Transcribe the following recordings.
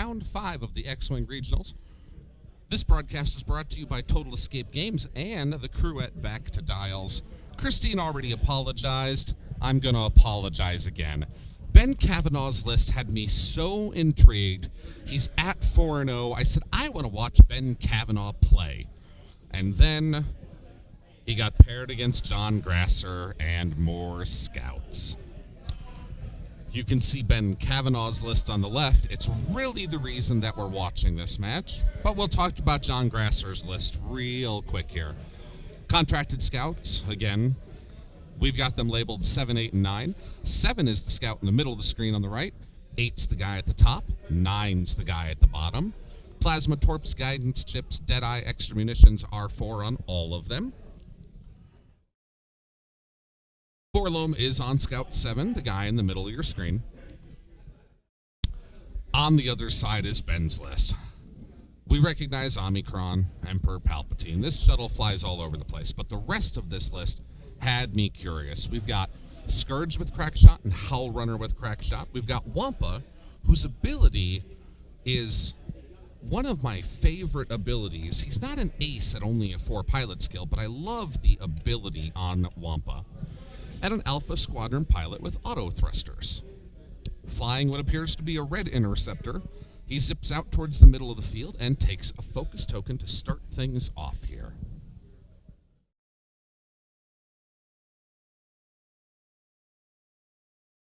round 5 of the Xwing Regionals. This broadcast is brought to you by Total Escape Games and the crew at Back to Dials. Christine already apologized. I'm going to apologize again. Ben Kavanaugh's list had me so intrigued. He's at 4-0. I said, I want to watch Ben Kavanaugh play. And then he got paired against John Grasser and more scouts. You can see Ben Kavanaugh's list on the left. It's really the reason that we're watching this match. But we'll talk about John Grasser's list real quick here. Contracted scouts, again, we've got them labeled 7, 8, and 9. 7 is the scout in the middle of the screen on the right. 8's the guy at the top. 9's the guy at the bottom. Plasma torps, guidance chips, Deadeye, extra munitions, R4 on all of them. Forlome is on Scout 7, the guy in the middle of your screen. On the other side is Ben's list. We recognize Omicron, Emperor Palpatine. This shuttle flies all over the place, but the rest of this list had me curious. We've got Scourge with Crackshot and Howl Runner with Crackshot. We've got Wampa, whose ability is one of my favorite abilities. He's not an ace at only a 4 pilot skill, but I love the ability on Wampa. And an Alpha Squadron pilot with auto thrusters. Flying what appears to be a red interceptor, he zips out towards the middle of the field and takes a focus token to start things off here.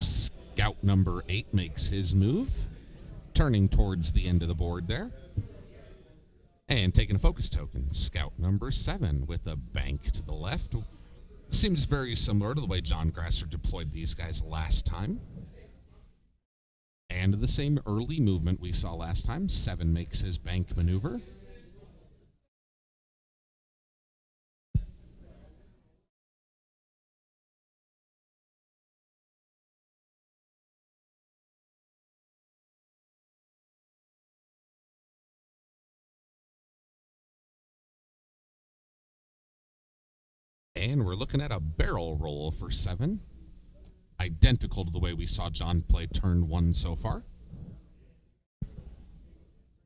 Scout number 8 makes his move, turning towards the end of the board there. And taking a focus token, Scout number 7 with a bank to the left. Seems very similar to the way John Grasser deployed these guys last time. And the same early movement we saw last time. 7 makes his bank maneuver. And we're looking at a barrel roll for 7. Identical to the way we saw John play turn 1 so far.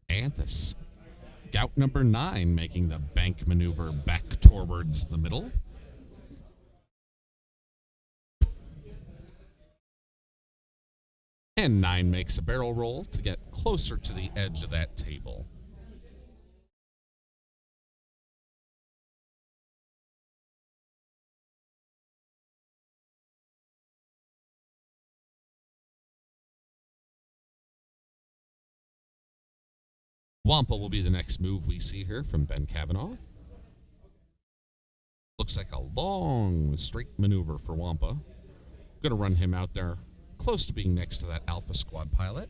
And the scout number 9 making the bank maneuver back towards the middle. And 9 makes a barrel roll to get closer to the edge of that table. Wampa will be the next move we see here from Ben Kavanaugh. Looks like a long, straight maneuver for Wampa. Gonna run him out there close to being next to that Alpha Squad pilot.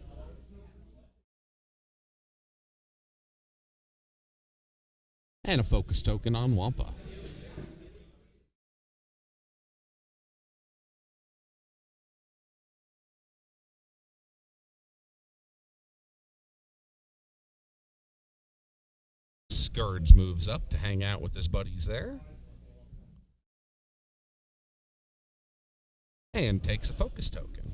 And a focus token on Wampa. Scourge moves up to hang out with his buddies there. And takes a focus token.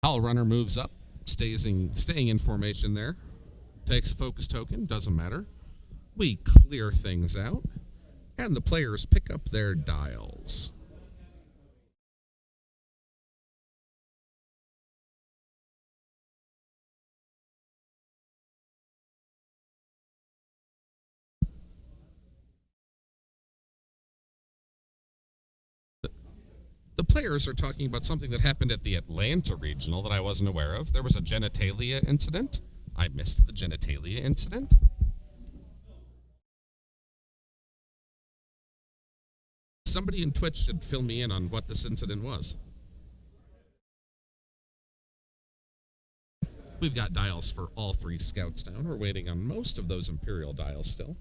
Howl Runner moves up, staying in formation there. Takes a focus token, doesn't matter. We clear things out. And the players pick up their dials. The players are talking about something that happened at the Atlanta Regional that I wasn't aware of. There was a genitalia incident. I missed the genitalia incident. Somebody in Twitch should fill me in on what this incident was. We've got dials for all 3 scouts down. We're waiting on most of those Imperial dials still.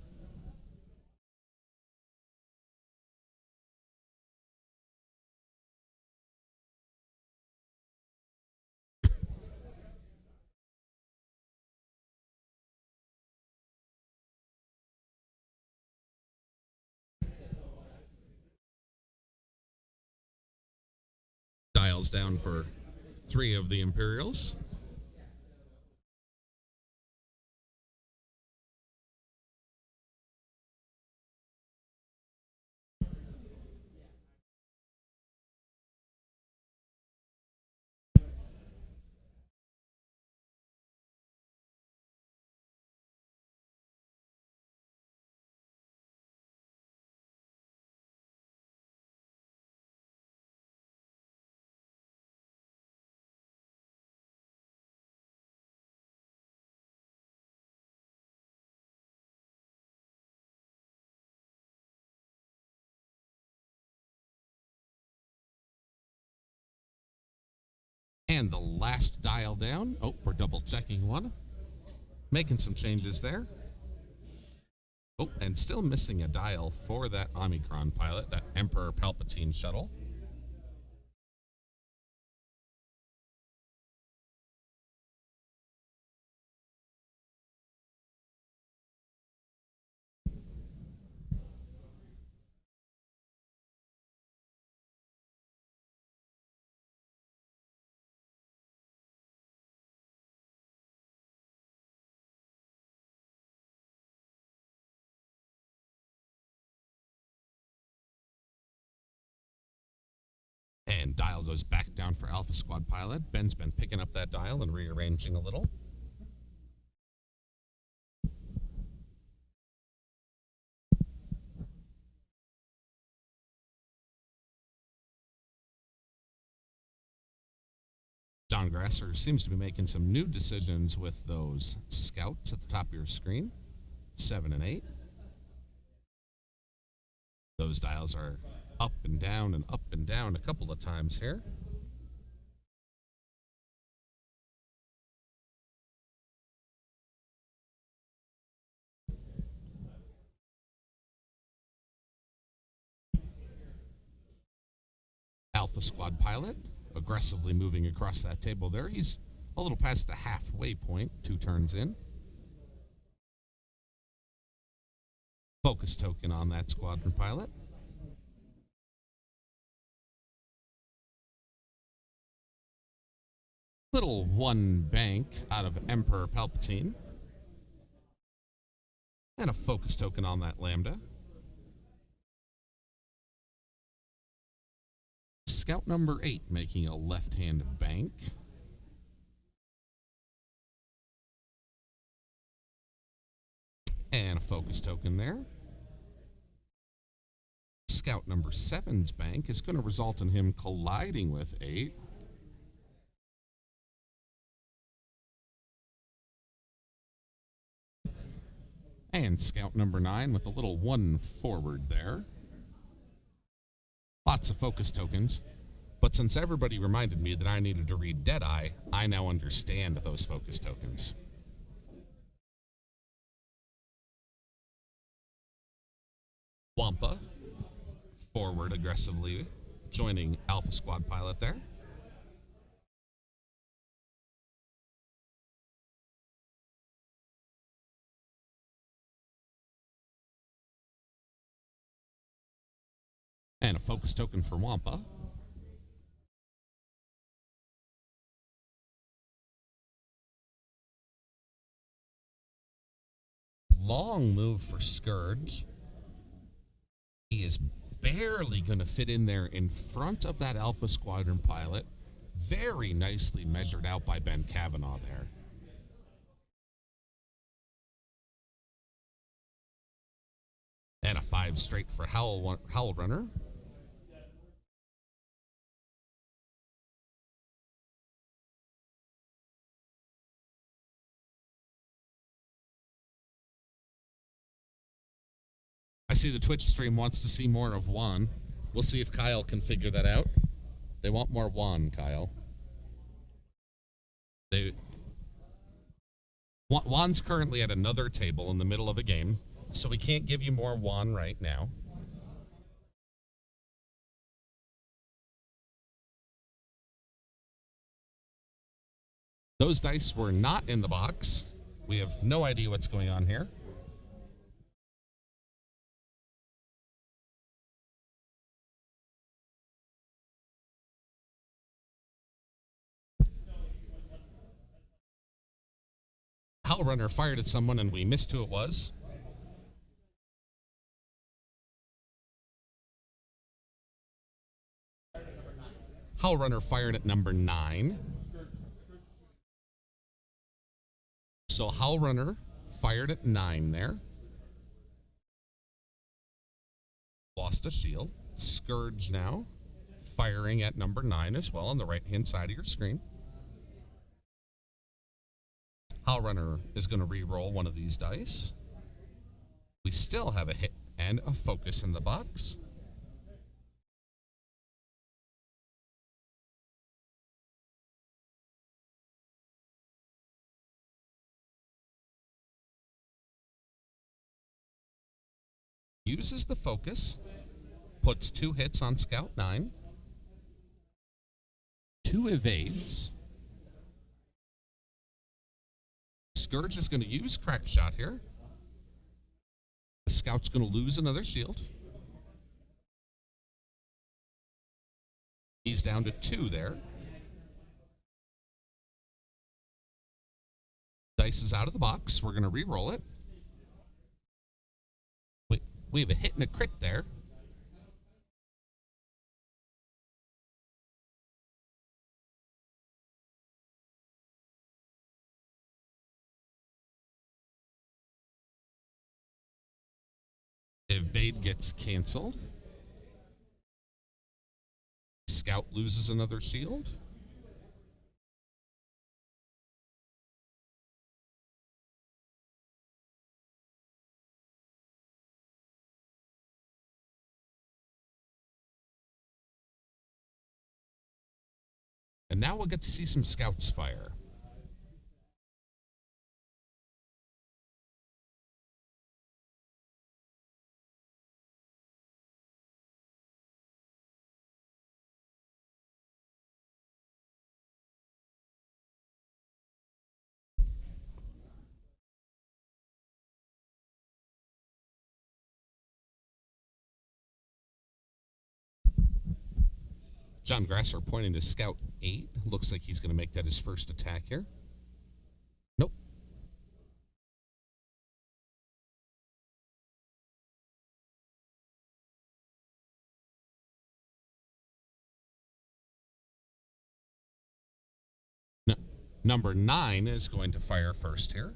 dials down for 3 of the Imperials. And the last dial down. Oh, we're double checking one. Making some changes there. Oh, and still missing a dial for that Omicron pilot, that Emperor Palpatine shuttle. And dial goes back down for Alpha Squad pilot. Ben's been picking up that dial and rearranging a little. John Grasser seems to be making some new decisions with those scouts at the top of your screen. 7 and 8. Those dials are up and down a couple of times here. Alpha Squad pilot aggressively moving across that table there. He's a little past the halfway point, 2 turns in. Focus token on that squadron pilot. Little 1 bank out of Emperor Palpatine. And a focus token on that Lambda. Scout number 8 making a left-hand bank. And a focus token there. Scout number 7's bank is going to result in him colliding with 8. And Scout number 9 with a little 1 forward there. Lots of focus tokens. But since everybody reminded me that I needed to read Deadeye, I now understand those focus tokens. Wampa, forward aggressively, joining Alpha Squad pilot there. And a focus token for Wampa. Long move for Scourge. He is barely going to fit in there in front of that Alpha Squadron pilot. Very nicely measured out by Ben Kavanaugh there. And a 5 straight for Howl Runner. I see the Twitch stream wants to see more of Juan. We'll see if Kyle can figure that out. They want more Juan, Kyle. Juan's currently at another table in the middle of a game, so we can't give you more Juan right now. Those dice were not in the box. We have no idea what's going on here. Hell Runner fired at someone and we missed who it was. Hell Runner fired at number 9. So Hell Runner fired at 9 there. Lost a shield. Scourge now firing at number 9 as well on the right-hand side of your screen. Hell Runner is going to re-roll one of these dice. We still have a hit and a focus in the box. Uses the focus, puts 2 hits on Scout 9, 2 evades. Scourge is going to use Crack Shot here. The Scout's going to lose another shield. He's down to 2 there. Dice is out of the box. We're going to re-roll it. We have a hit and a crit there. Evade gets canceled. Scout loses another shield. And now we'll get to see some Scouts fire. John Grasser pointing to Scout 8. Looks like he's going to make that his first attack here. Nope. No. Number 9 is going to fire first here.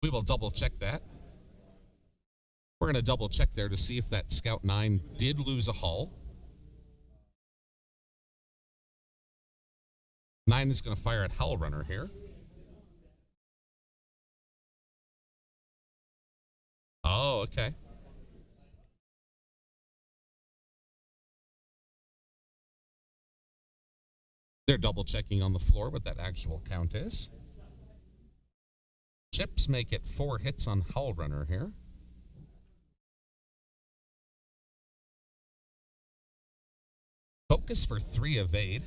We will double check that. We're going to double check there to see if that Scout 9 did lose a hull. 9 is going to fire at Hell Runner here. Oh, okay. They're double checking on the floor what that actual count is. Chips make it 4 hits on Hell Runner here. Focus for 3 evade.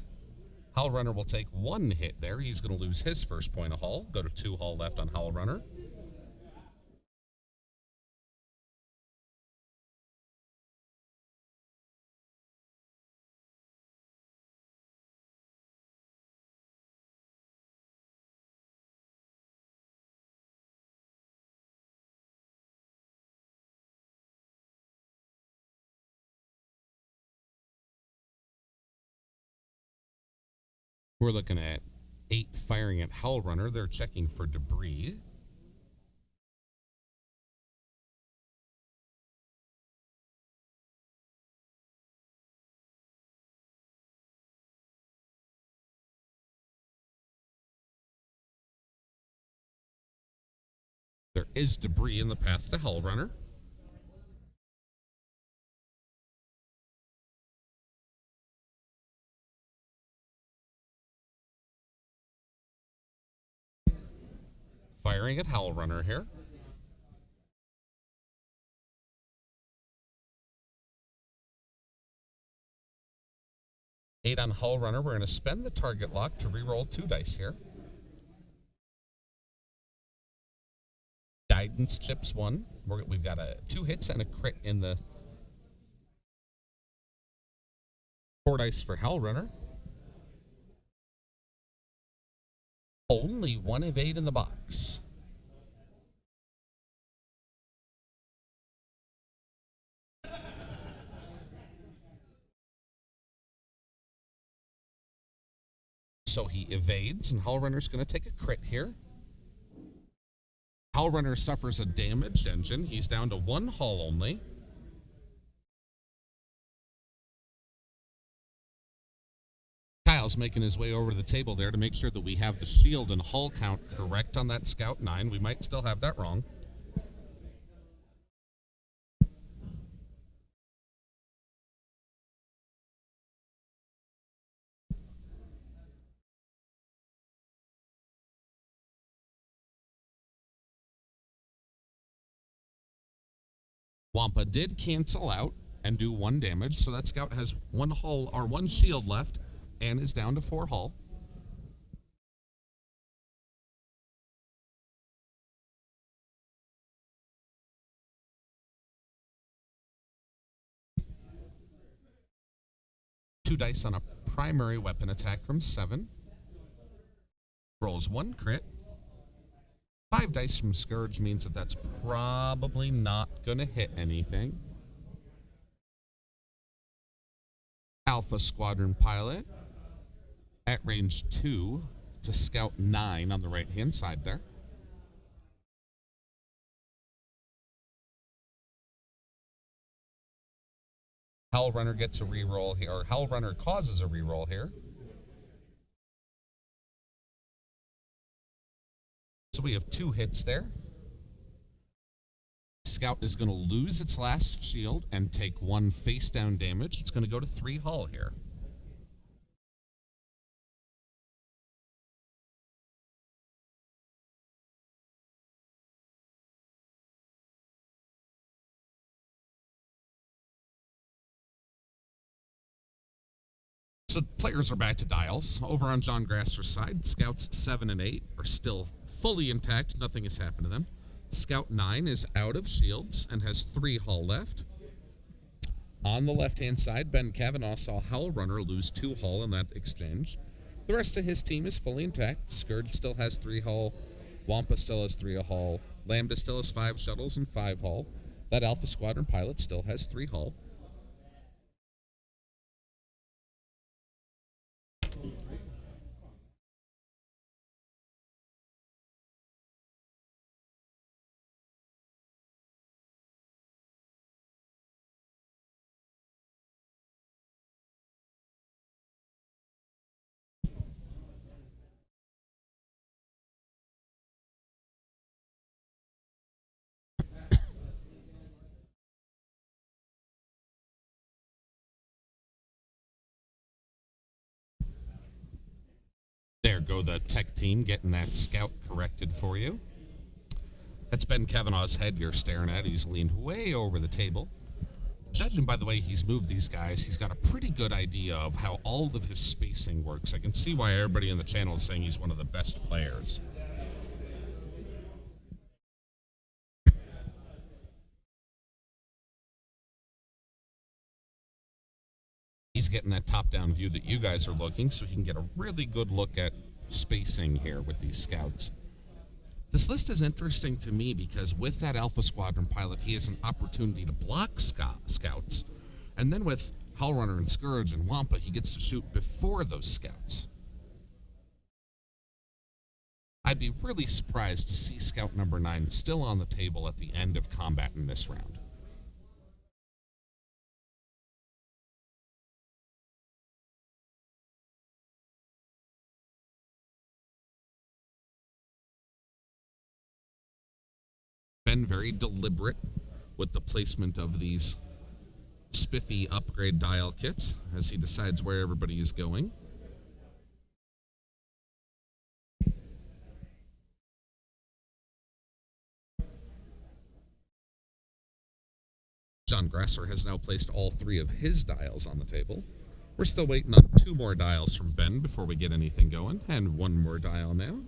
Hell Runner will take 1 hit there. He's going to lose his first point of hull. Go to 2 hull left on Hell Runner. We're looking at 8 firing at Hell Runner. They're checking for debris. There is debris in the path to Hell Runner. Firing at Hell Runner here. Eight on Hell Runner. We're going to spend the target lock to reroll 2 dice here. Guidance chips 1. We've got 2 hits and a crit in the 4 dice for Hell Runner. Only one evade in the box. So he evades, and Hellrunner's going to take a crit here. Hellrunner suffers a damaged engine. He's down to one hull only. Kyle's making his way over to the table there to make sure that we have the shield and hull count correct on that Scout 9. We might still have that wrong. Wampa did cancel out and do one damage, so that Scout has one hull or one shield left and is down to 4 hull. Two dice on a primary weapon attack from 7. Rolls 1 crit. 5 dice from Scourge means that that's probably not going to hit anything. Alpha Squadron Pilot at range 2 to Scout 9 on the right-hand side there. Hellrunner gets a reroll here, or Hellrunner causes a reroll here. So we have 2 hits there. Scout is going to lose its last shield and take 1 face-down damage. It's going to go to 3 hull here. So players are back to dials. Over on John Grasser's side, Scouts 7 and 8 are still fully intact. Nothing has happened to them. Scout 9 is out of shields and has 3 hull left. On the left-hand side, Ben Kavanaugh saw Hellrunner lose 2 hull in that exchange. The rest of his team is fully intact. Scourge still has 3 hull. Wampa still has 3 hull. Lambda still has 5 shuttles and 5 hull. That Alpha Squadron pilot still has 3 hull. There go the tech team getting that Scout corrected for you. That's Ben Kavanaugh's head you're staring at. He's leaned way over the table. Judging by the way he's moved these guys, he's got a pretty good idea of how all of his spacing works. I can see why everybody in the channel is saying he's one of the best players. He's getting that top-down view that you guys are looking, so he can get a really good look at spacing here with these Scouts. This list is interesting to me because with that Alpha Squadron pilot, he has an opportunity to block Scouts. And then with Hellrunner and Scourge and Wampa, he gets to shoot before those Scouts. I'd be really surprised to see Scout number 9 still on the table at the end of combat in this round. Been very deliberate with the placement of these spiffy upgrade dial kits as he decides where everybody is going. John Grasser has now placed all 3 of his dials on the table. We're still waiting on 2 more dials from Ben before we get anything going, and 1 more dial now.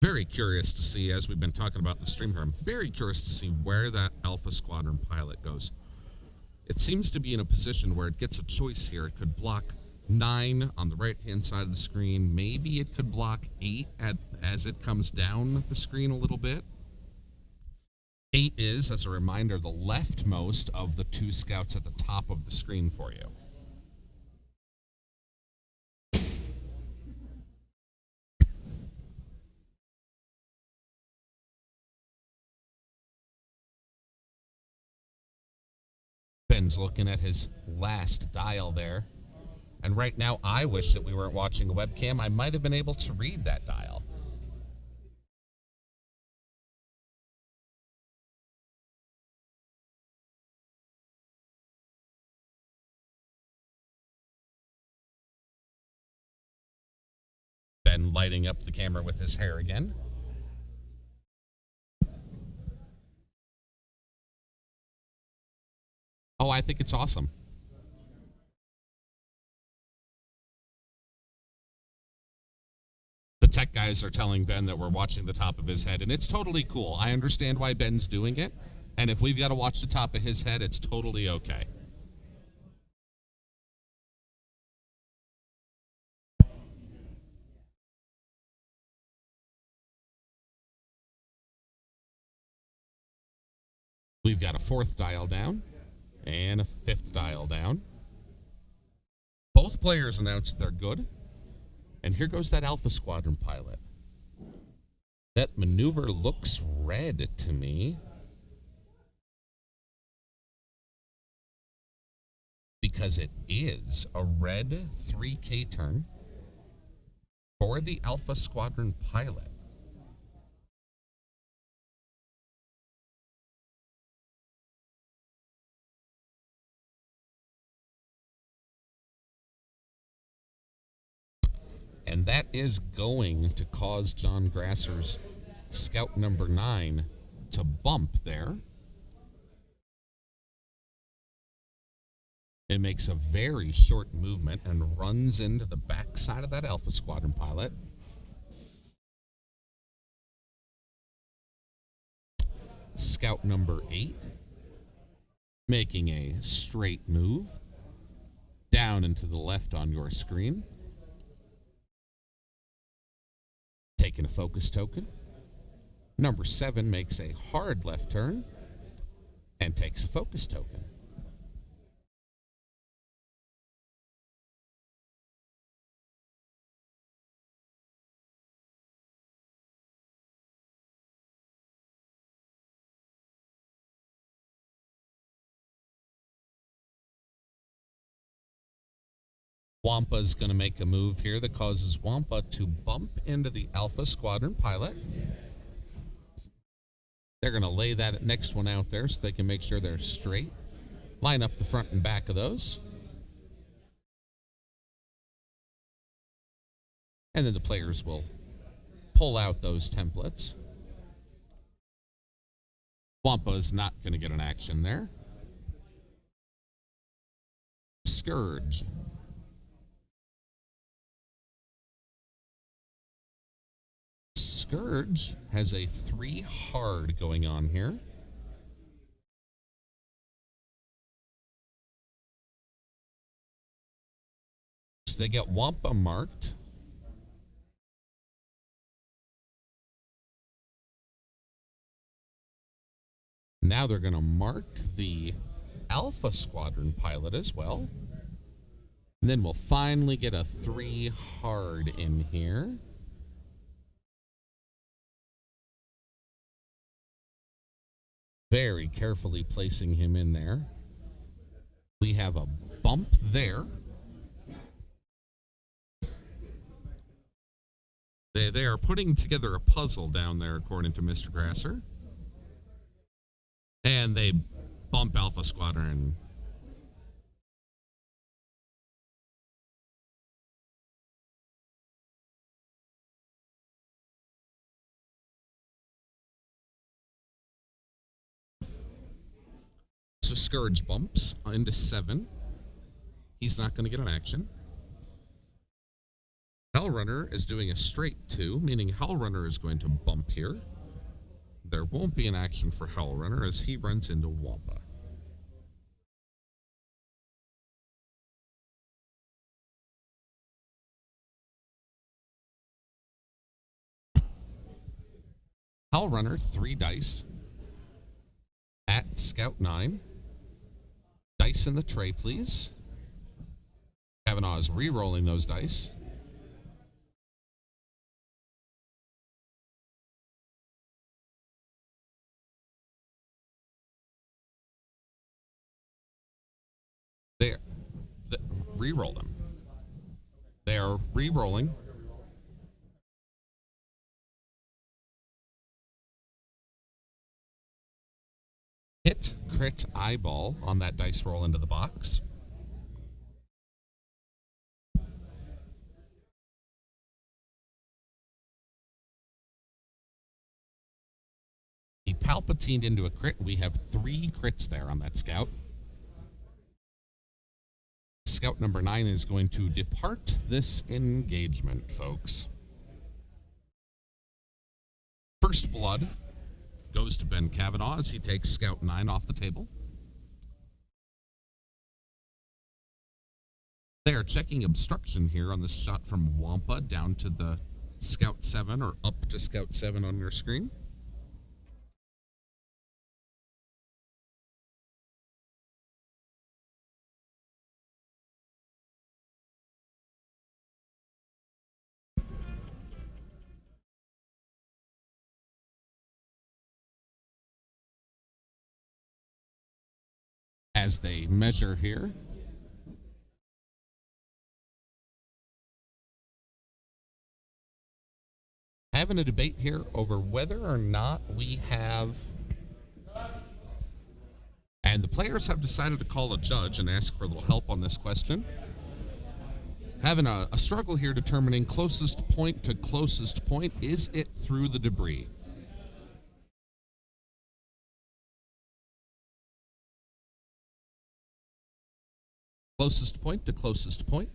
Very curious to see, as we've been talking about the stream here, I'm very curious to see where that Alpha Squadron pilot goes. It seems to be in a position where it gets a choice here. It could block 9 on the right-hand side of the screen. Maybe it could block 8 as it comes down the screen a little bit. 8 is, as a reminder, the leftmost of the 2 scouts at the top of the screen for you. Ben's looking at his last dial there. And right now, I wish that we weren't watching a webcam. I might have been able to read that dial. Ben lighting up the camera with his hair again. Oh, I think it's awesome. The tech guys are telling Ben that we're watching the top of his head, and it's totally cool. I understand why Ben's doing it, and if we've got to watch the top of his head, it's totally okay. We've got a 4th dial down and a 5th dial down. Both players announced they're good. And here goes that Alpha Squadron pilot. That maneuver looks red to me. Because it is a red 3K turn for the Alpha Squadron pilot. And that is going to cause John Grasser's scout number 9 to bump there. It makes a very short movement and runs into the backside of that Alpha Squadron pilot. Scout number 8 making a straight move down and to the left on your screen. Taking a focus token. Number 7 makes a hard left turn and takes a focus token. Wampa's going to make a move here that causes Wampa to bump into the Alpha Squadron pilot. They're going to lay that next one out there so they can make sure they're straight. Line up the front and back of those. And then the players will pull out those templates. Wampa is not going to get an action there. Scourge. Scourge has a 3 hard going on here. So they get Wampa marked. Now they're going to mark the Alpha Squadron pilot as well. And then we'll finally get a 3 hard in here. Very carefully placing him in there. We have a bump there. They are putting together a puzzle down there, according to Mr. Grasser. And they bump Alpha Squadron. So Scourge bumps into 7. He's not going to get an action. Hellrunner is doing a straight 2, meaning Hellrunner is going to bump here. There won't be an action for Hellrunner as he runs into Wampa. Hellrunner, 3 dice. At Scout 9. Dice in the tray, please. Kavanaugh is re-rolling those dice. There. Re-roll them. They are re-rolling. Hit, crit, eyeball on that dice roll into the box. He Palpatined into a crit. We have 3 crits there on that Scout. Scout number 9 is going to depart this engagement, folks. First blood goes to Ben Kavanaugh as he takes Scout 9 off the table. They are checking obstruction here on this shot from Wampa down to the Scout 7 or up to Scout 7 on your screen. As they measure here, having a debate here over whether or not we have, and the players have decided to call a judge and ask for a little help on this question. Having a struggle here determining closest point to closest point. Is it through the debris? Closest point to closest point.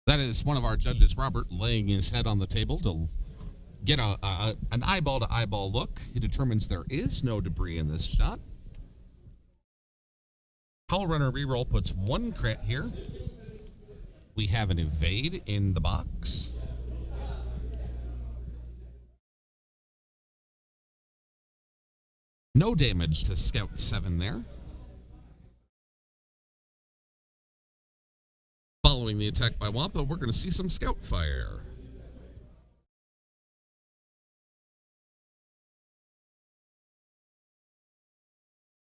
That is one of our judges, Robert, laying his head on the table to get an eyeball-to-eyeball look. He determines there is no debris in this shot. Hellrunner reroll puts 1 crit here. We have an evade in the box. No damage to Scout 7 there. Following the attack by Wampa, we're going to see some Scout fire.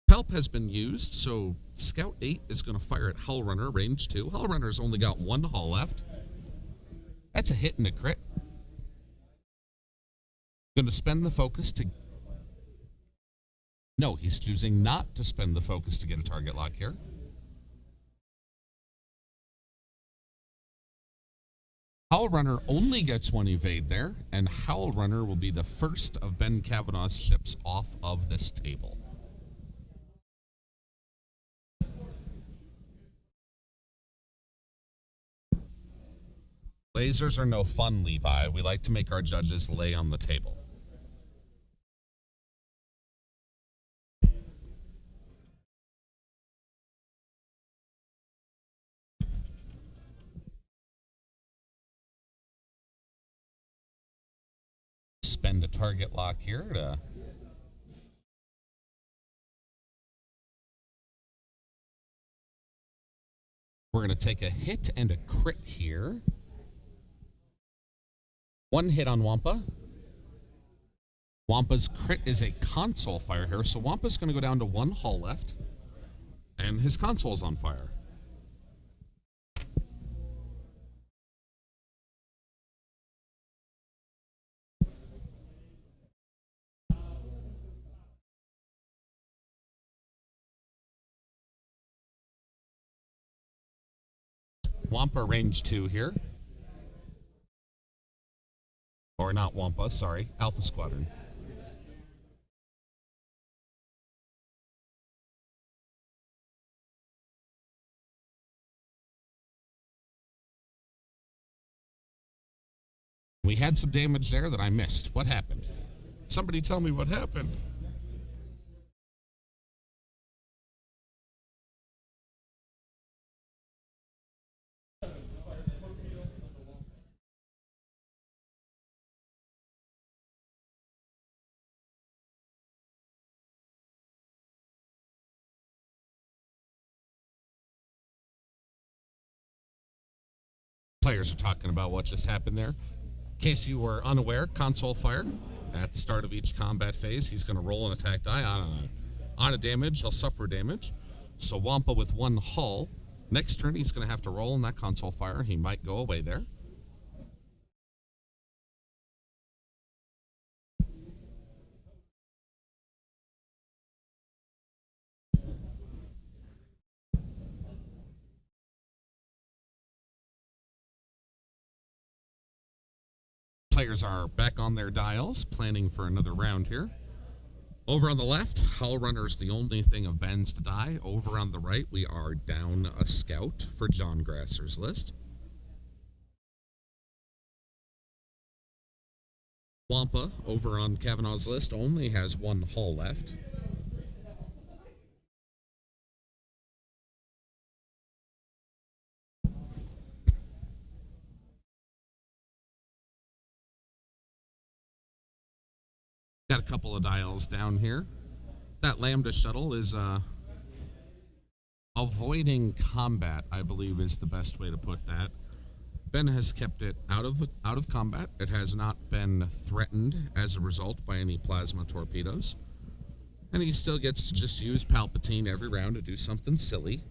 Help has been used, so Scout 8 is going to fire at Hellrunner, range 2. Hellrunner's only got 1 hull left. That's a hit and a crit. Going to spend the focus to... No, he's choosing not to spend the focus to get a target lock here. Hellrunner only gets 1 evade there, and Hellrunner will be the first of Ben Kavanaugh's ships off of this table. Lasers are no fun, Levi. We like to make our judges lay on the table. Spend a target lock here to... We're going to take a hit and a crit here. 1 hit on Wampa. Wampa's crit is a console fire here, so Wampa's going to go down to 1 hull left, and his console's on fire. Wampa range 2 here. Or not Wampa, sorry, Alpha Squadron. We had some damage there that I missed. What happened? Somebody tell me what happened. Players are talking about what just happened there. In case you were unaware, console fire. At the start of each combat phase, he's going to roll an attack die on a damage. He'll suffer damage. So Wampa with one hull. Next turn, he's going to have to roll in that console fire. He might go away there. Players are back on their dials, planning for another round here. Over on the left, Hull Runner's the only thing of Ben's to die. Over on the right, we are down a scout for John Grasser's list. Wampa, over on Kavanaugh's list, only has one hull left. Got a couple of dials down here. That Lambda shuttle is avoiding combat, I believe is the best way to put that. Ben has kept it out of combat. It has not been threatened as a result by any plasma torpedoes. And he still gets to just use Palpatine every round to do something silly.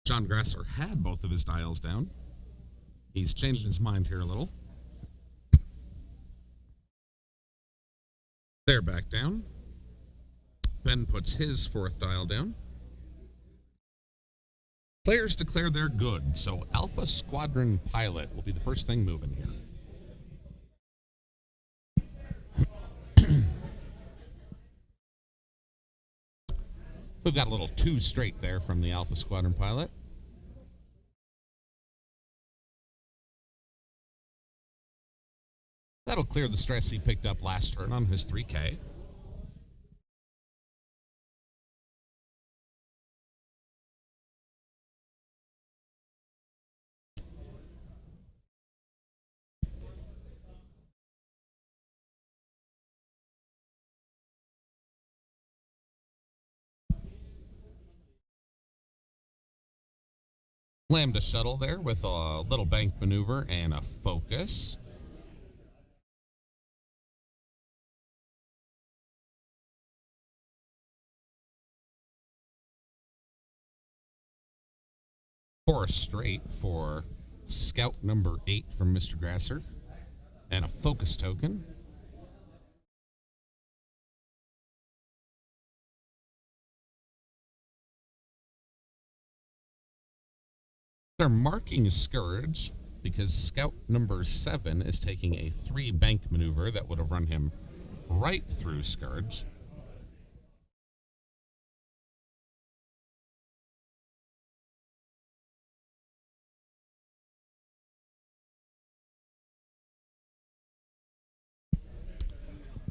John Grasser had both of his dials down. He's changed his mind here a little. They're back down. Ben puts his fourth dial down. Players declare they're good, so Alpha Squadron Pilot will be the first thing moving here. We've got a little 2 straight there from the Alpha Squadron Pilot. That'll clear the stress he picked up last turn on his 3K. Lambda shuttle there with a little bank maneuver and a focus. Four straight for Scout number 8 from Mr. Grasser. And a focus token. They're marking Scourge because Scout number 7 is taking a 3 bank maneuver that would have run him right through Scourge.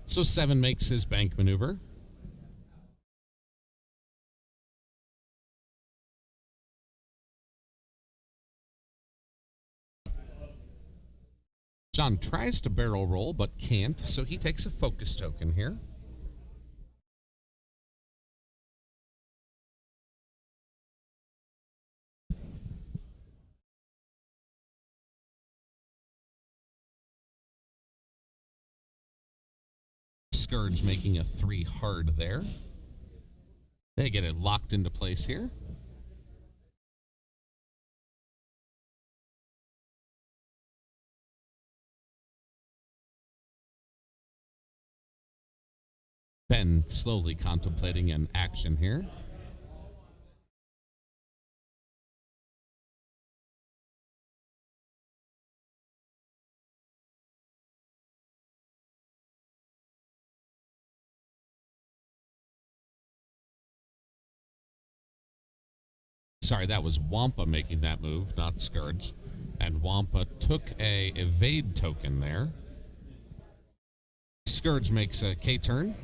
So 7 makes his bank maneuver. John tries to barrel roll, but can't, so he takes a focus token here. Scourge making a 3 hard there. They get it locked into place here. Ben slowly contemplating an action here. Sorry, that was Wampa making that move, not Scourge. And Wampa took a evade token there. Scourge makes a K-turn.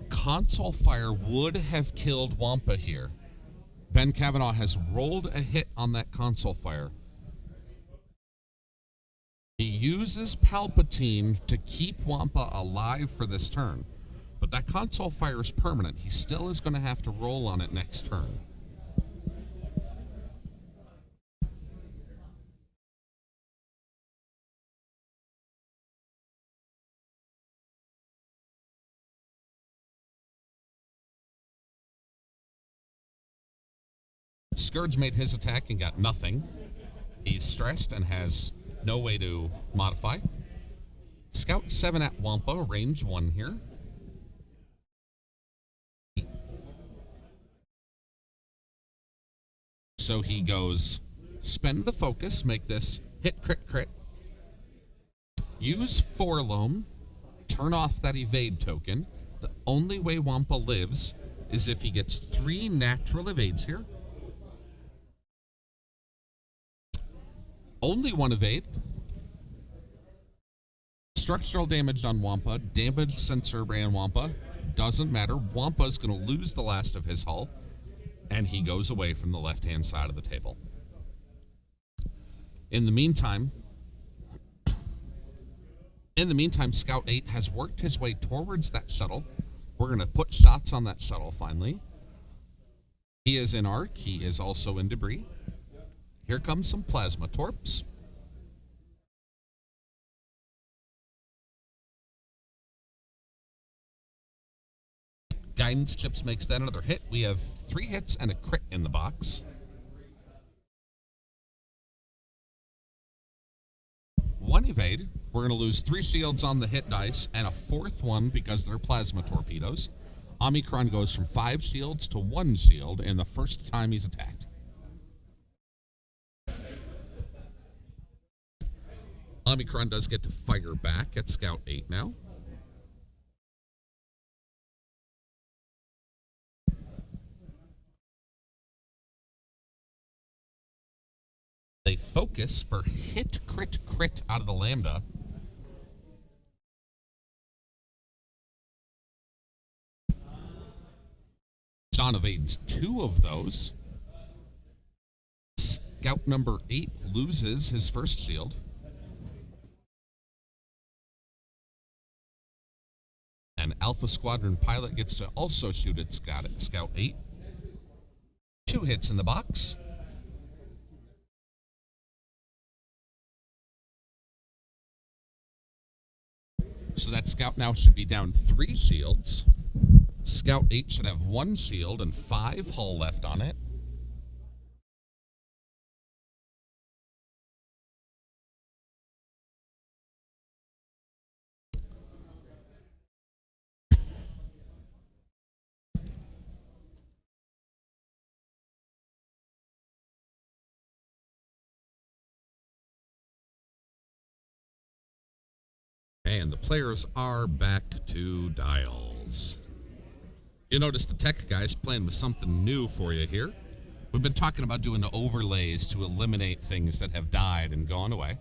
Console Fire would have killed Wampa here. Ben Kavanaugh has rolled a hit on that Console Fire. He uses Palpatine to keep Wampa alive for this turn. But that Console Fire is permanent. He still is going to have to roll on it next turn. Scourge made his attack and got nothing. He's stressed and has no way to modify. Scout 7 at Wampa, range 1 here. So he goes, spend the focus, make this hit, crit, crit. Use Forloam, turn off that evade token. The only way Wampa lives is if he gets 3 natural evades here. Only 1 evade. Structural damage on Wampa, damage sensor ran Wampa. Doesn't matter. Wampa's going to lose the last of his hull, and he goes away from the left-hand side of the table. In the meantime, Scout 8 has worked his way towards that shuttle. We're going to put shots on that shuttle finally. He is in arc. He is also in debris. Here comes some plasma torps. Guidance chips makes that another hit. We have 3 hits and a crit in the box. 1 evade. We're going to lose 3 shields on the hit dice and a 4th one because they're plasma torpedoes. Omicron goes from 5 shields to 1 shield in the first time he's attacked. Omicron does get to fire back at Scout 8 now. They focus for hit, crit, crit out of the Lambda. John evades 2 of those. Scout number 8 loses his first shield. And Alpha Squadron pilot gets to also shoot at Scout 8. 2 hits in the box. So that Scout now should be down 3 shields. Scout 8 should have 1 shield and 5 hull left on it. And the players are back to dials. You notice the tech guy's playing with something new for you here. We've been talking about doing the overlays to eliminate things that have died and gone away.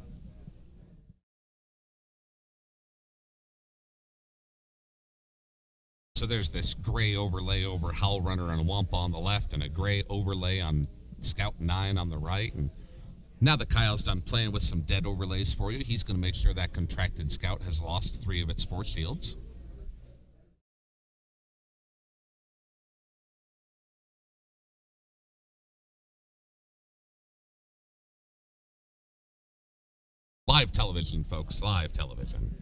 So there's this gray overlay over Howl Runner and Wampa on the left and a gray overlay on Scout 9 on the right. And now that Kyle's done playing with some dead overlays for you, he's going to make sure that contracted Scout has lost 3 of its 4 shields. Live television, folks, live television.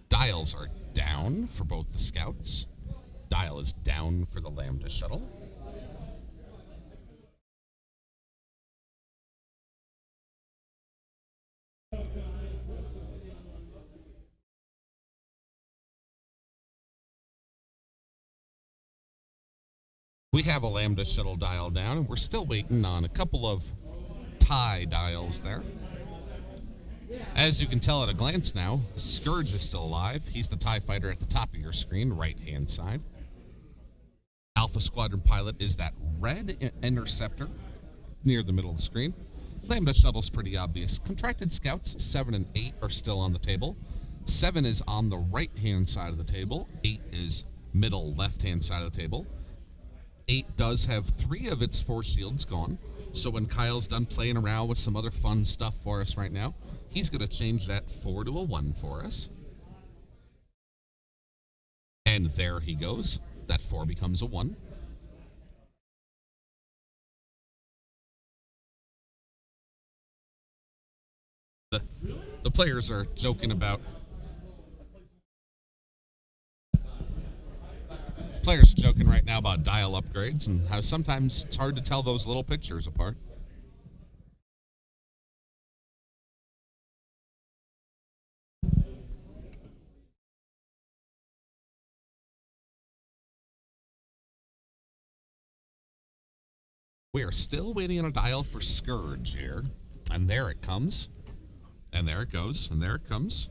Dials are down for both the Scouts. Dial is down for the Lambda shuttle. We have a Lambda shuttle dial down, and we're still waiting on a couple of tie dials there. As you can tell at a glance now, Scourge is still alive. He's the TIE fighter at the top of your screen, right-hand side. Alpha Squadron pilot is that red interceptor near the middle of the screen. Lambda shuttle's pretty obvious. Contracted scouts 7 and 8 are still on the table. 7 is on the right-hand side of the table. 8 is middle left-hand side of the table. 8 does have 3 of its 4 shields gone. So when Kyle's done playing around with some other fun stuff for us right now, he's going to change that 4 to a 1 for us. And there he goes. That 4 becomes a 1. The players are joking about... Players are joking right now about dial upgrades and how sometimes it's hard to tell those little pictures apart. We are still waiting on a dial for Scourge here. And there it comes. And there it goes. And there it comes.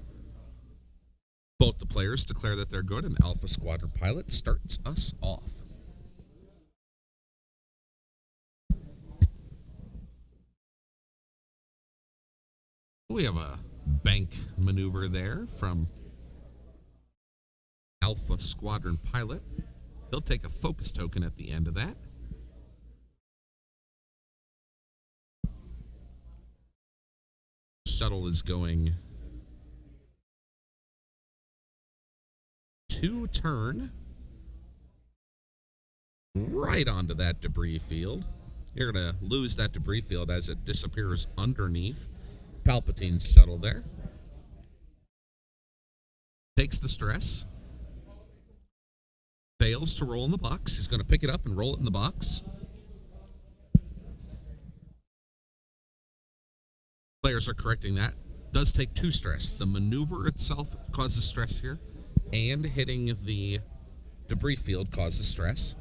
Both the players declare that they're good, and Alpha Squadron pilot starts us off. We have a bank maneuver there from Alpha Squadron pilot. He'll take a focus token at the end of that. Shuttle is going to turn right onto that debris field. You're going to lose that debris field as it disappears underneath Palpatine's shuttle there. Takes the stress. Fails to roll in the box. He's going to pick it up and roll it in the box. Players are correcting that. Does take 2 stress. The maneuver itself causes stress here, and hitting the debris field causes stress.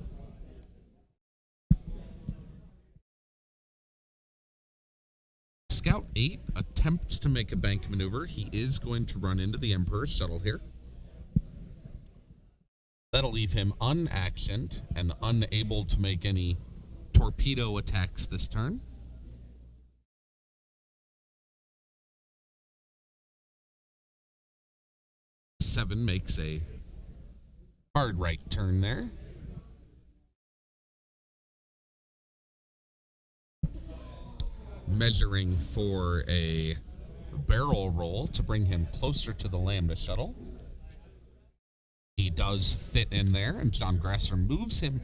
Scout 8 attempts to make a bank maneuver. He is going to run into the Emperor's shuttle here. That'll leave him unactioned and unable to make any torpedo attacks this turn. Seven makes a hard right turn there. Measuring for a barrel roll to bring him closer to the Lambda shuttle. He does fit in there, and John Grasser moves him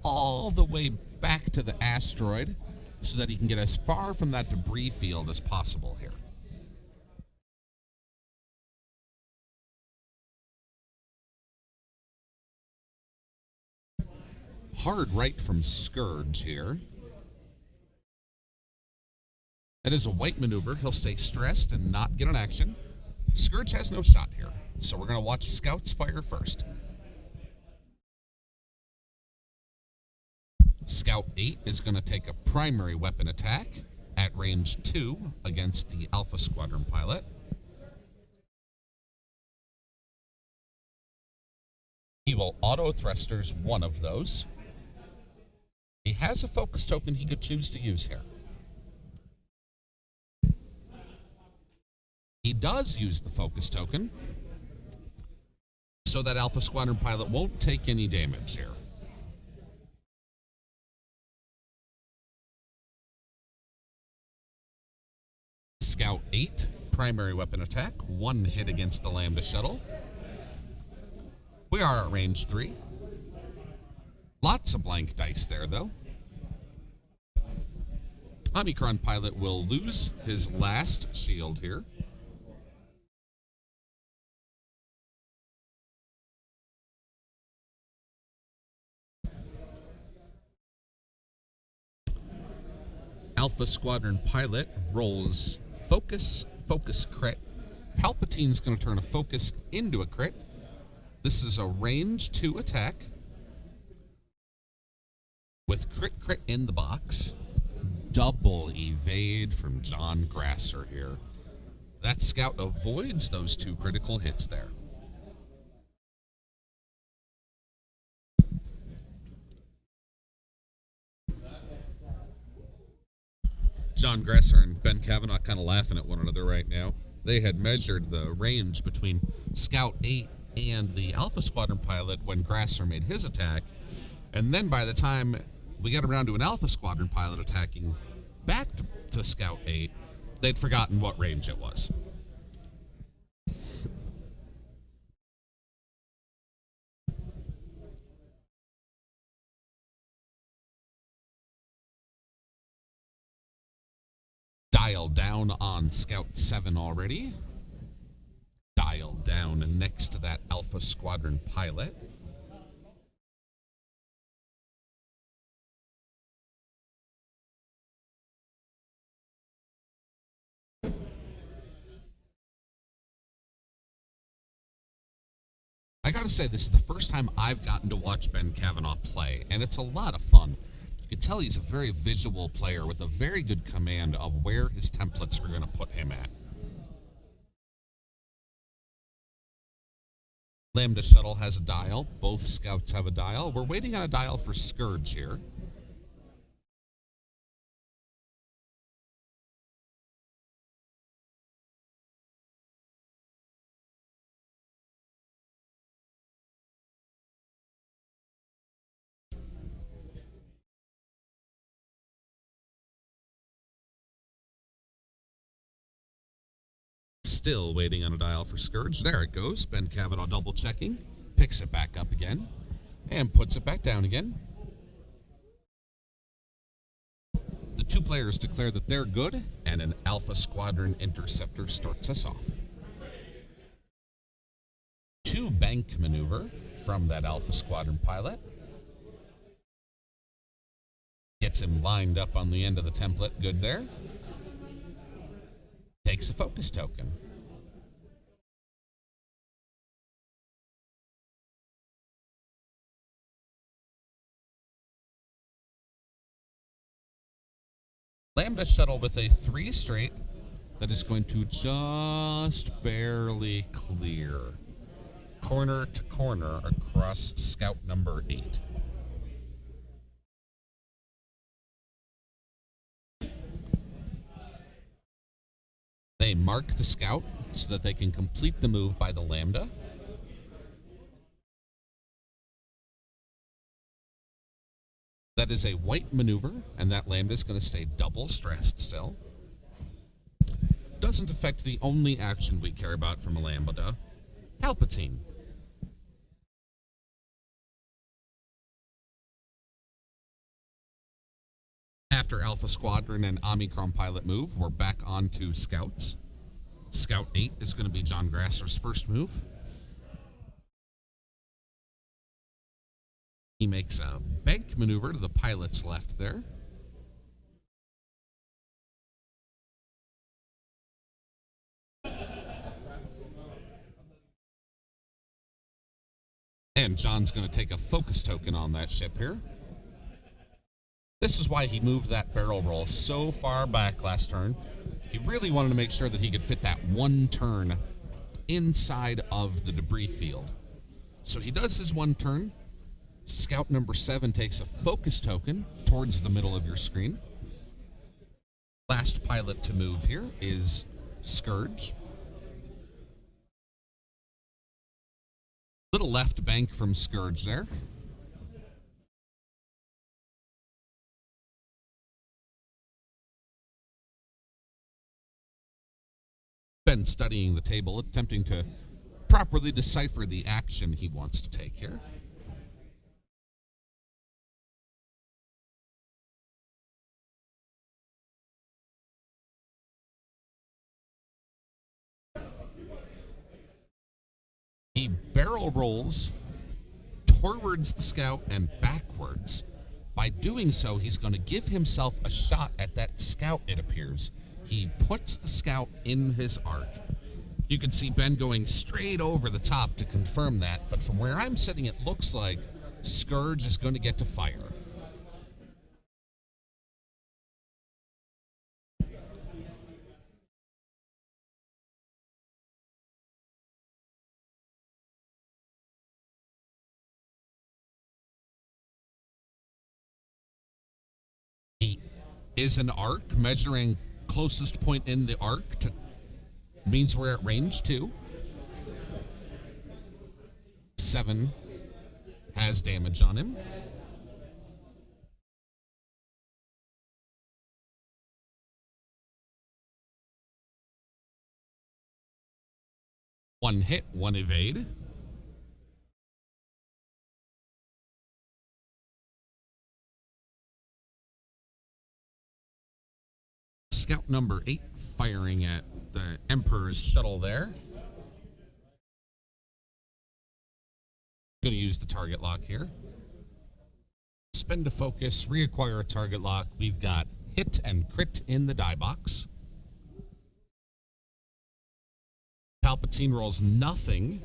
all the way back to the asteroid so that he can get as far from that debris field as possible here. Hard right from Scourge here. It is a white maneuver. He'll stay stressed and not get an action. Scourge has no shot here, so we're going to watch Scouts fire first. Scout 8 is going to take a primary weapon attack at range 2 against the Alpha Squadron pilot. He will auto-thrusters one of those. He has a focus token he could choose to use here. He does use the focus token so that Alpha Squadron pilot won't take any damage here. Scout 8, primary weapon attack, 1 hit against the Lambda shuttle. We are at range 3. Lots of blank dice there, though. Omicron pilot will lose his last shield here. Alpha Squadron pilot rolls focus crit. Palpatine's going to turn a focus into a crit. This is a range 2 attack. crit in the box. Double evade from John Grasser here. That scout avoids those 2 critical hits there. John Grasser and Ben Kavanaugh kind of laughing at one another right now. They had measured the range between Scout 8 and the Alpha Squadron pilot when Grasser made his attack. And then by the time we got around to an Alpha Squadron pilot attacking back to Scout 8, they'd forgotten what range it was. Dial down on Scout 7 already. Dial down next to that Alpha Squadron pilot. I gotta say, this is the first time I've gotten to watch Ben Kavanaugh play, and it's a lot of fun. You can tell he's a very visual player with a very good command of where his templates are going to put him at. Lambda Shuttle has a dial. Both scouts have a dial. We're waiting on a dial for Scourge here. Still waiting on a dial for Scourge. There it goes. Ben Kavanaugh double checking. Picks it back up again. And puts it back down again. The 2 players declare that they're good, and an Alpha Squadron interceptor starts us off. 2 bank maneuver from that Alpha Squadron pilot. Gets him lined up on the end of the template. Good there. Takes a focus token. Lambda Shuttle with a 3 straight that is going to just barely clear. Corner to corner across Scout number 8. They mark the Scout so that they can complete the move by the Lambda. That is a white maneuver, and that Lambda is going to stay double stressed still. Doesn't affect the only action we care about from a Lambda, Palpatine. After Alpha Squadron and Omicron pilot move, we're back on to Scouts. Scout 8 is going to be John Grasser's first move. He makes a bank maneuver to the pilot's left there. And John's going to take a focus token on that ship here. This is why he moved that barrel roll so far back last turn. He really wanted to make sure that he could fit that 1 turn inside of the debris field. So he does his 1 turn. Scout number 7 takes a focus token towards the middle of your screen. Last pilot to move here is Scourge. Little left bank from Scourge there. Been studying the table, attempting to properly decipher the action he wants to take here. He barrel rolls towards the Scout and backwards. By doing so, he's going to give himself a shot at that Scout, it appears. He puts the Scout in his arc. You can see Ben going straight over the top to confirm that, but from where I'm sitting, it looks like Scourge is going to get to fire. is an arc. Measuring closest point in the arc means we're at range 2. 7 has damage on him. One hit, one evade. Scout number 8 firing at the Emperor's shuttle there. Going to use the target lock here. Spend a focus, reacquire a target lock. We've got hit and crit in the die box. Palpatine rolls nothing.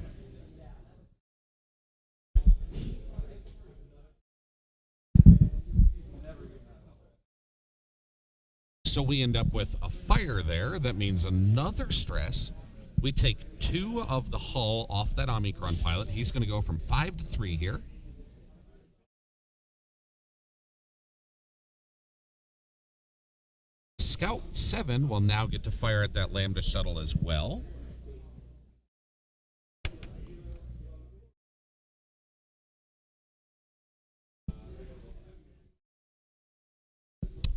So we end up with a fire there. That means another stress. We take 2 of the hull off that Omicron pilot. He's going to go from 5 to 3 here. Scout 7 will now get to fire at that Lambda shuttle as well.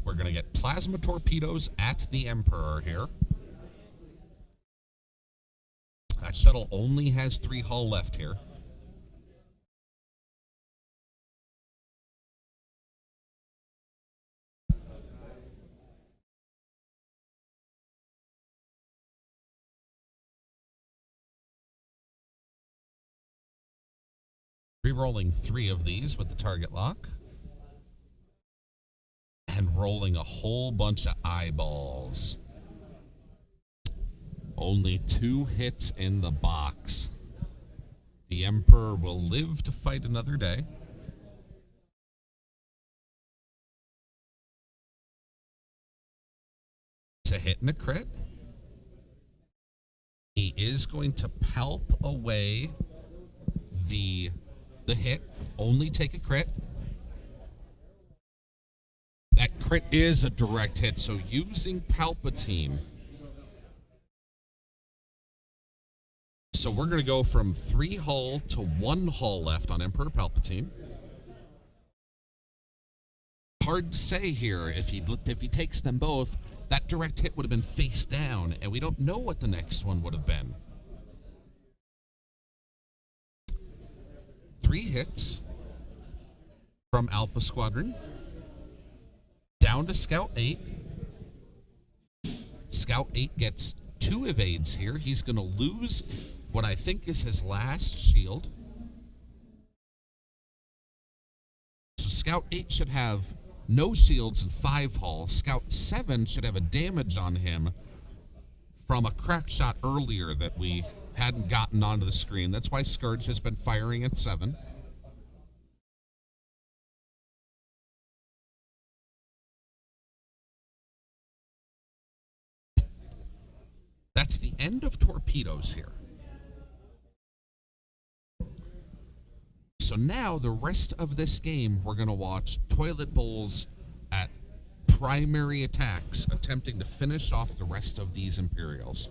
We're going to get plasma torpedoes at the Emperor here. That shuttle only has 3 hull left here. Rerolling 3 of these with the target lock. And rolling a whole bunch of eyeballs. Only 2 hits in the box. The Emperor will live to fight another day. It's a hit and a crit. He is going to palp away the hit. Only take a crit. That crit is a direct hit, so using Palpatine. So we're going to go from 3 hull to 1 hull left on Emperor Palpatine. Hard to say here. If he takes them both, that direct hit would have been face down, and we don't know what the next one would have been. 3 hits from Alpha Squadron. Down to Scout 8. Scout 8 gets 2 evades here. He's going to lose what I think is his last shield. So Scout 8 should have no shields and 5 hull. Scout 7 should have a damage on him from a crack shot earlier that we hadn't gotten onto the screen. That's why Scourge has been firing at 7. That's the end of torpedoes here. So now the rest of this game, we're going to watch toilet bowls at primary attacks, attempting to finish off the rest of these Imperials.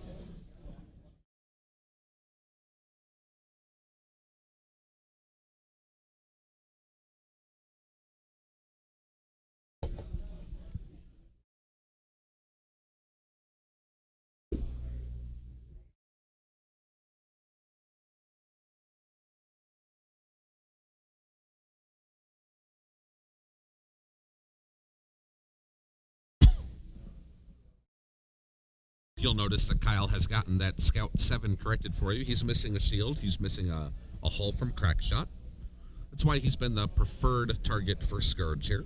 You'll notice that Kyle has gotten that Scout 7 corrected for you. He's missing a shield. He's missing a hull from Crackshot. That's why he's been the preferred target for Scourge here.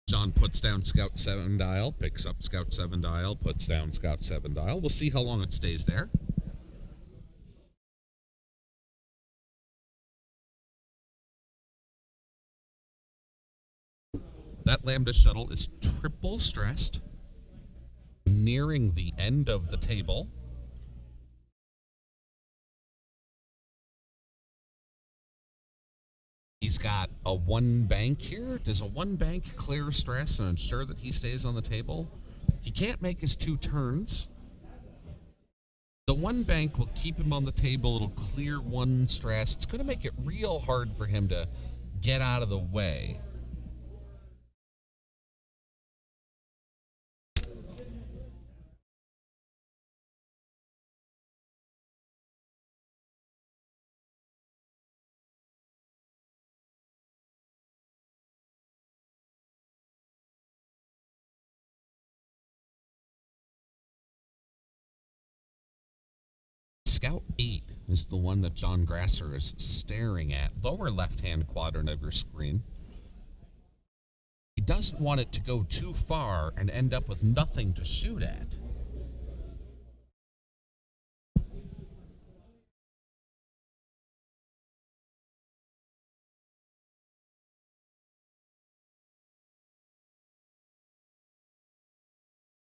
John puts down Scout 7 dial, picks up Scout 7 dial, puts down Scout 7 dial. We'll see how long it stays there. That Lambda shuttle is triple stressed, nearing the end of the table. He's got a one bank here. Does a one bank clear stress and ensure that he stays on the table? He can't make his 2 turns. The one bank will keep him on the table. It'll clear one stress. It's going to make it real hard for him to get out of the way. Scout 8 is the one that John Grasser is staring at, lower left-hand quadrant of your screen. He doesn't want it to go too far and end up with nothing to shoot at.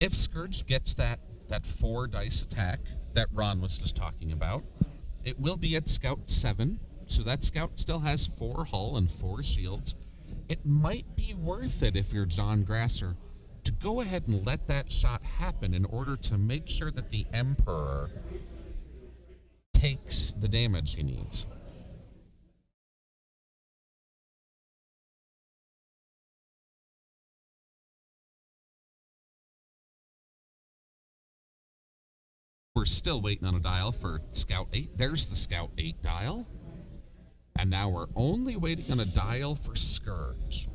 If Scourge gets that 4-dice attack that Ron was just talking about, it will be at Scout 7, so that Scout still has 4 hull and 4 shields. It might be worth it, if you're John Grasser, to go ahead and let that shot happen in order to make sure that the Emperor takes the damage he needs. We're still waiting on a dial for Scout 8. There's the Scout 8 dial. And now we're only waiting on a dial for Scourge.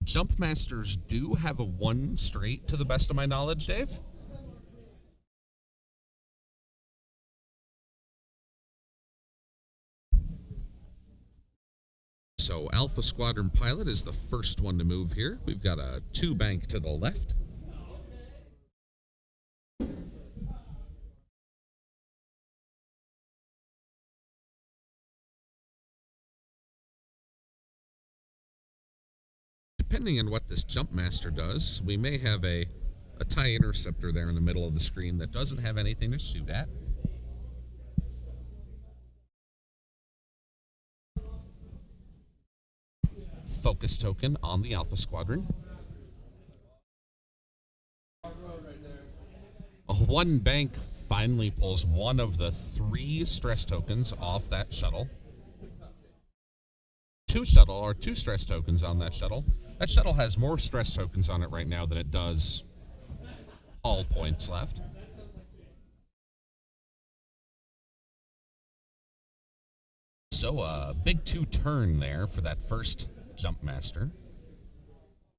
Jump Masters do have a 1 straight, to the best of my knowledge, Dave. So Alpha Squadron Pilot is the first one to move here. We've got a 2 bank to the left. Depending on what this Jump Master does, we may have a TIE Interceptor there in the middle of the screen that doesn't have anything to shoot at. Focus token on the Alpha Squadron. A 1 bank finally pulls one of the 3 stress tokens off that shuttle. 2 stress tokens on that shuttle. That shuttle has more stress tokens on it right now than it does all points left. So a big 2 turn there for that first Jump Master.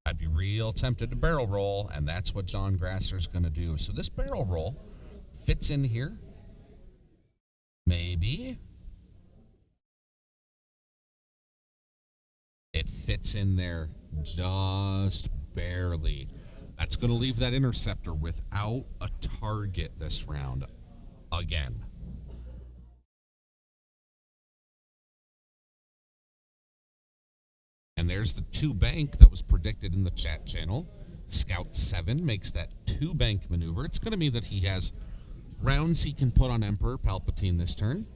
I'd be real tempted to barrel roll, and that's what John Grasser's going to do. So this barrel roll fits in here. Maybe. It fits in there just barely. That's going to leave that Interceptor without a target this round again. And there's the 2 bank that was predicted in the chat channel. Scout 7 makes that 2 bank maneuver. It's going to mean that he has rounds he can put on Emperor Palpatine this turn.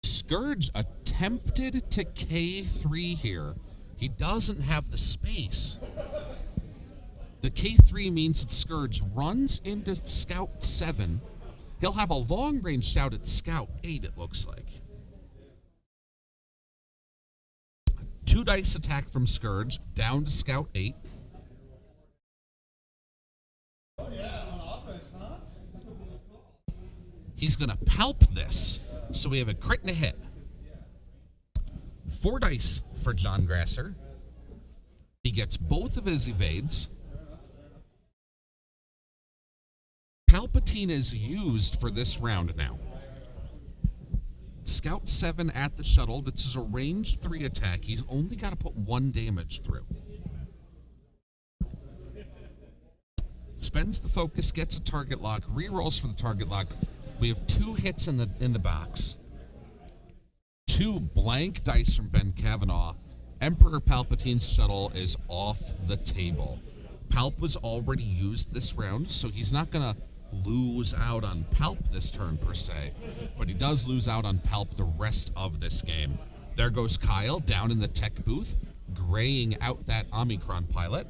Scourge attempted to K3 here. He doesn't have the space. The K3 means that Scourge runs into Scout 7. He'll have a long-range shout at Scout 8, it looks like. 2 dice attack from Scourge, down to Scout 8. He's going to palp this, so we have a crit and a hit. 4 dice for John Grasser. He gets both of his evades. Palpatine is used for this round now. Scout 7 at the shuttle. This is a range 3 attack. He's only got to put 1 damage through. Spends the focus, gets a target lock, rerolls for the target lock. We have 2 hits in the box. 2 blank dice from Ben Kavanaugh. Emperor Palpatine's shuttle is off the table. Palp was already used this round, so he's not going to lose out on Palp this turn per se, but he does lose out on Palp the rest of this game. There goes Kyle down in the tech booth, graying out that Omicron pilot.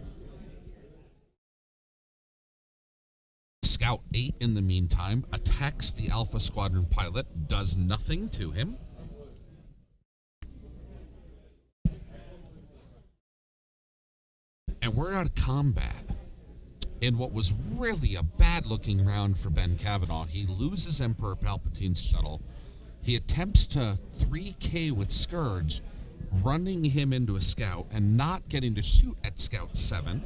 Scout 8 in the meantime attacks the Alpha Squadron pilot, does nothing to him. And we're out of combat. In what was really a bad-looking round for Ben Kavanaugh, he loses Emperor Palpatine's shuttle. He attempts to 3K with Scourge, running him into a scout and not getting to shoot at Scout 7.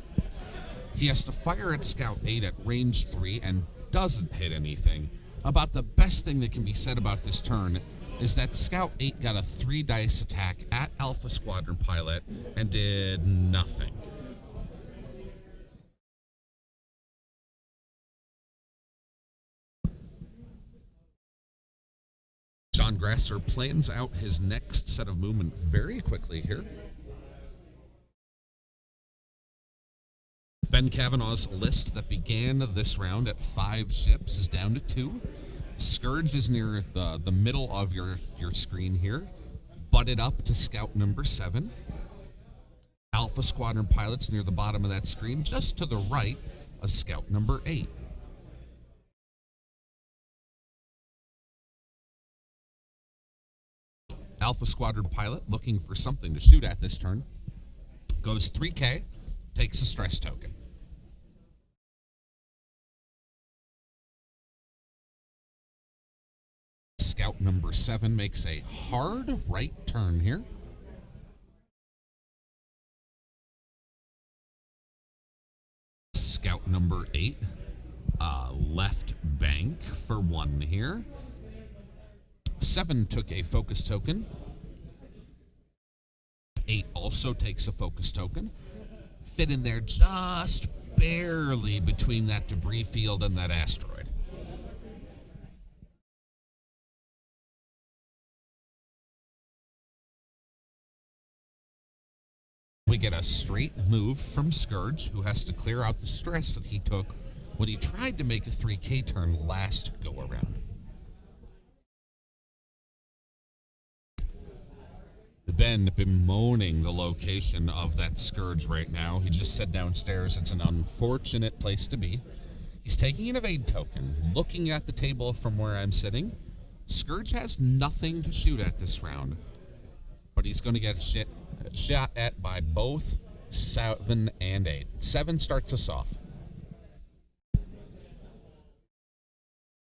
He has to fire at Scout 8 at range 3 and doesn't hit anything. About the best thing that can be said about this turn is that Scout 8 got a 3-dice attack at Alpha Squadron pilot and did nothing. John Grasser plans out his next set of movement very quickly here. Ben Kavanaugh's list that began this round at 5 ships is down to 2. Scourge is near the middle of your screen here, butted up to Scout number 7. Alpha Squadron pilots near the bottom of that screen, just to the right of Scout number 8. Alpha Squadron pilot looking for something to shoot at this turn. Goes 3K, takes a stress token. Scout number 7 makes a hard right turn here. Scout number 8, left bank for 1 here. 7 took a focus token. 8 also takes a focus token. Fit in there just barely between that debris field and that asteroid. We get a straight move from Scourge, who has to clear out the stress that he took when he tried to make a 3K turn last go-around. Ben bemoaning the location of that Scourge right now. He just said downstairs it's an unfortunate place to be. He's taking an evade token, looking at the table from where I'm sitting. Scourge has nothing to shoot at this round, but he's going to get shot at by both 7 and 8. 7 starts us off.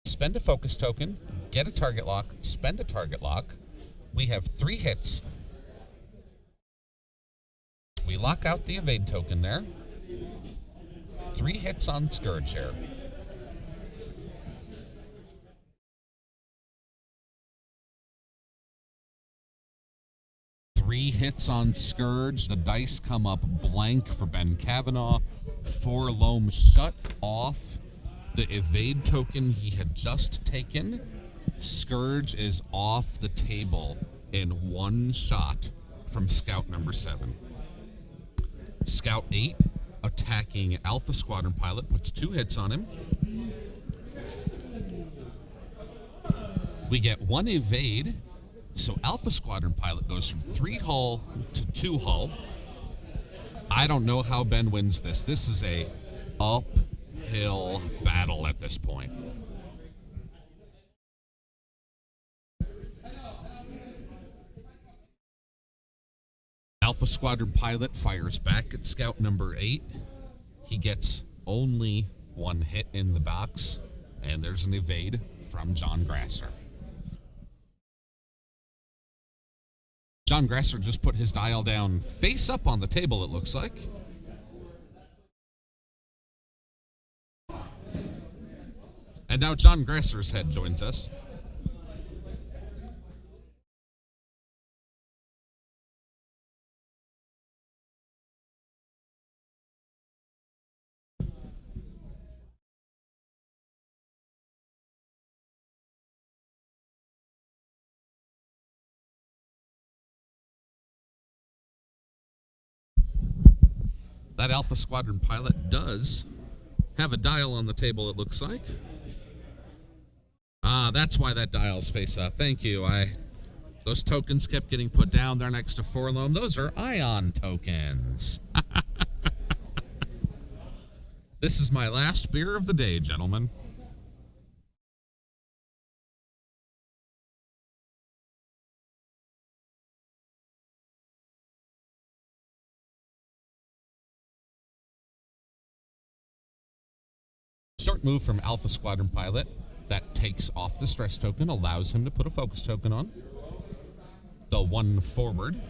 Spend a focus token, get a target lock, spend a target lock. We have 3 hits. We lock out the evade token there. 3 hits on Scourge here. Three hits on Scourge. The dice come up blank for Ben Kavanaugh. 4 loam shut off the evade token he had just taken. Scourge is off the table in 1 shot from Scout number 7. Scout 8 attacking Alpha Squadron pilot, puts 2 hits on him. We get 1 evade, so Alpha Squadron pilot goes from 3 hull to 2 hull. I don't know how Ben wins this. This is a uphill battle at this point. Alpha Squadron pilot fires back at Scout number 8. He gets only 1 hit in the box, and there's an evade from John Grasser. John Grasser just put his dial down face up on the table, it looks like. And now John Grasser's head joins us. That Alpha Squadron pilot does have a dial on the table, it looks like. Ah, that's why that dial's face up. Thank you. Those tokens kept getting put down there next to Forlome. Those are ion tokens. This is my last beer of the day, gentlemen. Short move from Alpha Squadron pilot. That takes off the stress token, allows him to put a focus token on. The one forward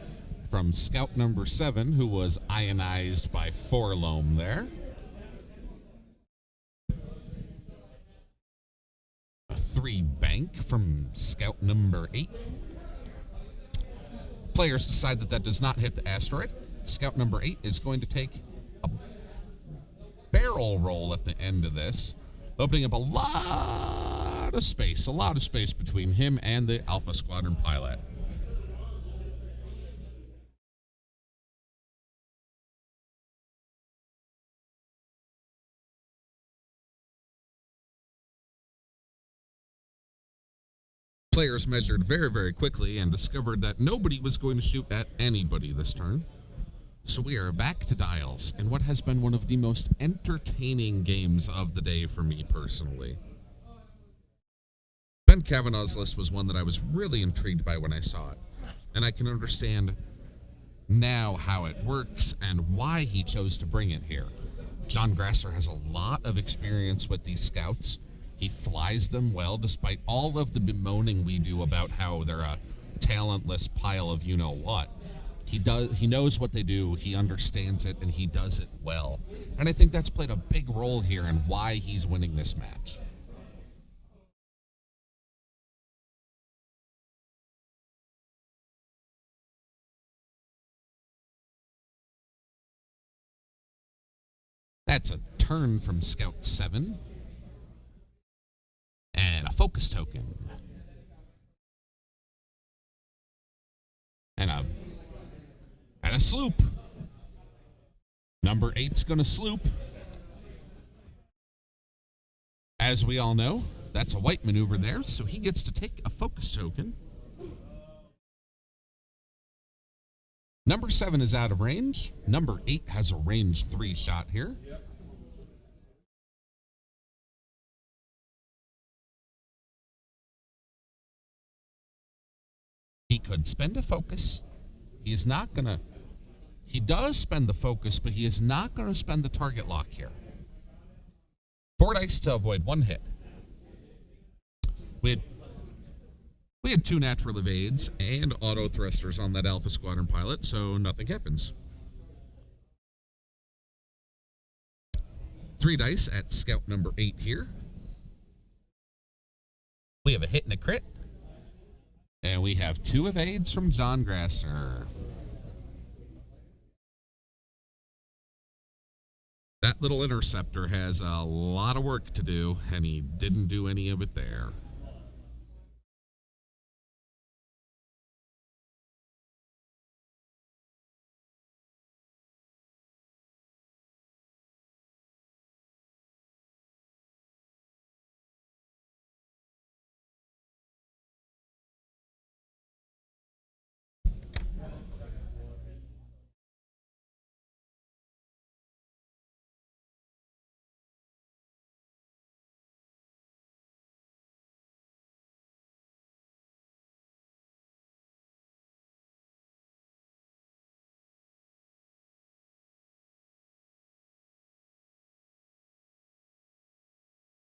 from Scout number 7, who was ionized by Forlome there. A 3 bank from Scout number 8. Players decide that does not hit the asteroid. Scout number 8 is going to take a barrel roll at the end of this, opening up a lot of space between him and the Alpha Squadron pilot. Players measured very, very quickly and discovered that nobody was going to shoot at anybody this turn. So we are back to dials in what has been one of the most entertaining games of the day for me personally. Ben Kavanaugh's list was one that I was really intrigued by when I saw it, and I can understand now how it works and why he chose to bring it here. John Grasser has a lot of experience with these scouts. He flies them well, despite all of the bemoaning we do about how they're a talentless pile of you-know-what. He knows what they do, he understands it, and he does it well. And I think that's played a big role here in why he's winning this match. That's a turn from Scout 7. And a focus token. And a sloop. Number 8's going to sloop. As we all know, that's a white maneuver there, so he gets to take a focus token. Number 7 is out of range. Number 8 has a range 3 shot here. He could spend a focus. He is not going to... He does spend the focus, but he is not going to spend the target lock here. 4 dice to avoid 1 hit. We had 2 natural evades and auto thrusters on that Alpha Squadron pilot, so nothing happens. 3 dice at Scout number 8 here. We have a hit and a crit. And we have 2 evades from John Grasser. That little interceptor has a lot of work to do, and he didn't do any of it there.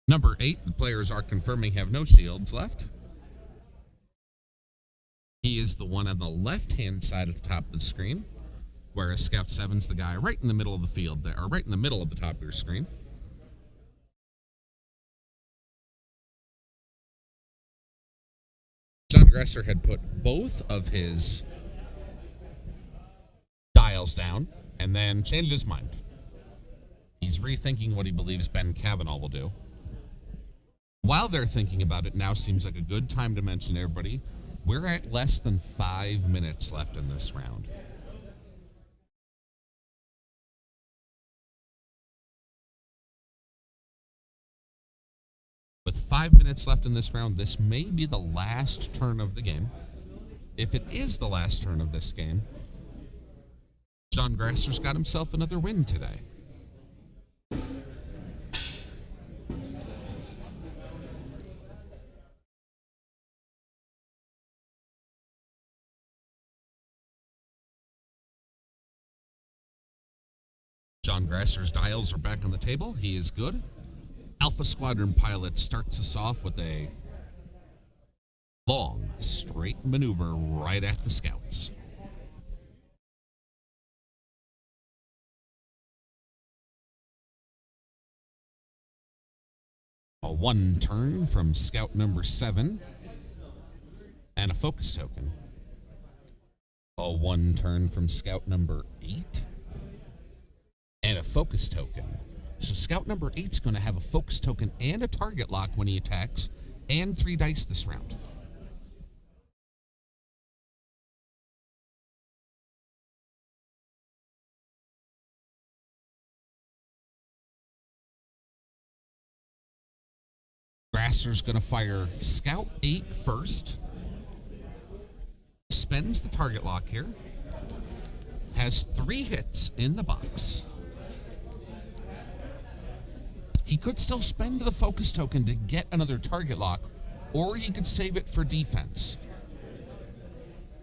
Number 8, the players are confirming have no shields left. He is the one on the left-hand side at the top of the screen, whereas Scout 7's the guy right in the middle of the field there, or right in the middle of the top of your screen. Gresser had put both of his dials down and then changed his mind. He's rethinking what he believes Ben Kavanaugh will do. While they're thinking about it, now seems like a good time to mention, everybody, we're at less than 5 minutes left in this round. With 5 minutes left in this round, this may be the last turn of the game. If it is the last turn of this game, John Grasser's got himself another win today. John Grasser's dials are back on the table. He is good. Alpha Squadron Pilot starts us off with a long, straight maneuver right at the scouts. A 1 turn from scout number 7 and a focus token. A 1 turn from scout number 8 and a focus token. So scout number 8's going to have a focus token and a target lock when he attacks, and 3 dice this round. Grasser's going to fire scout 8 first. Spends the target lock here. Has 3 hits in the box. He could still spend the focus token to get another target lock, or he could save it for defense.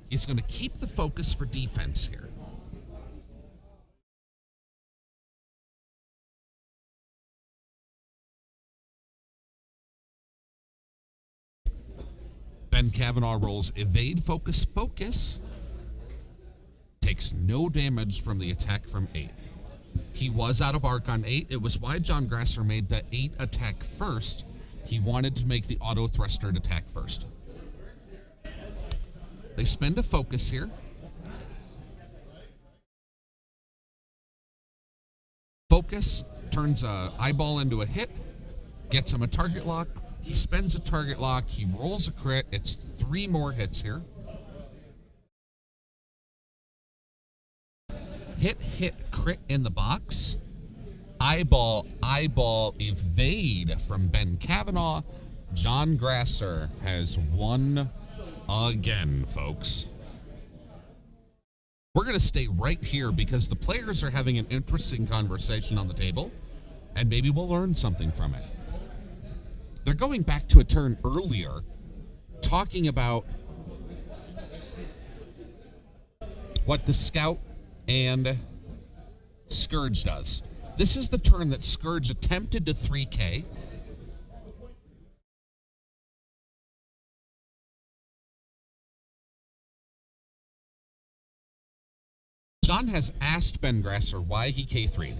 He's going to keep the focus for defense here. Ben Kavanaugh rolls evade, focus, focus. Takes no damage from the attack from 8. He was out of arc on 8. It was why John Grasser made the 8 attack first. He wanted to make the auto thruster attack first. They spend a focus here. Focus turns an eyeball into a hit, gets him a target lock. He spends a target lock. He rolls a crit. It's 3 more hits here. Hit, hit, crit in the box. Eyeball, evade from Ben Kavanaugh. John Grasser has won again, folks. We're going to stay right here because the players are having an interesting conversation on the table, and maybe we'll learn something from it. They're going back to a turn earlier, talking about what the scout and Scourge does. This is the turn that Scourge attempted to 3K. John has asked Ben Grasser why he K3'd.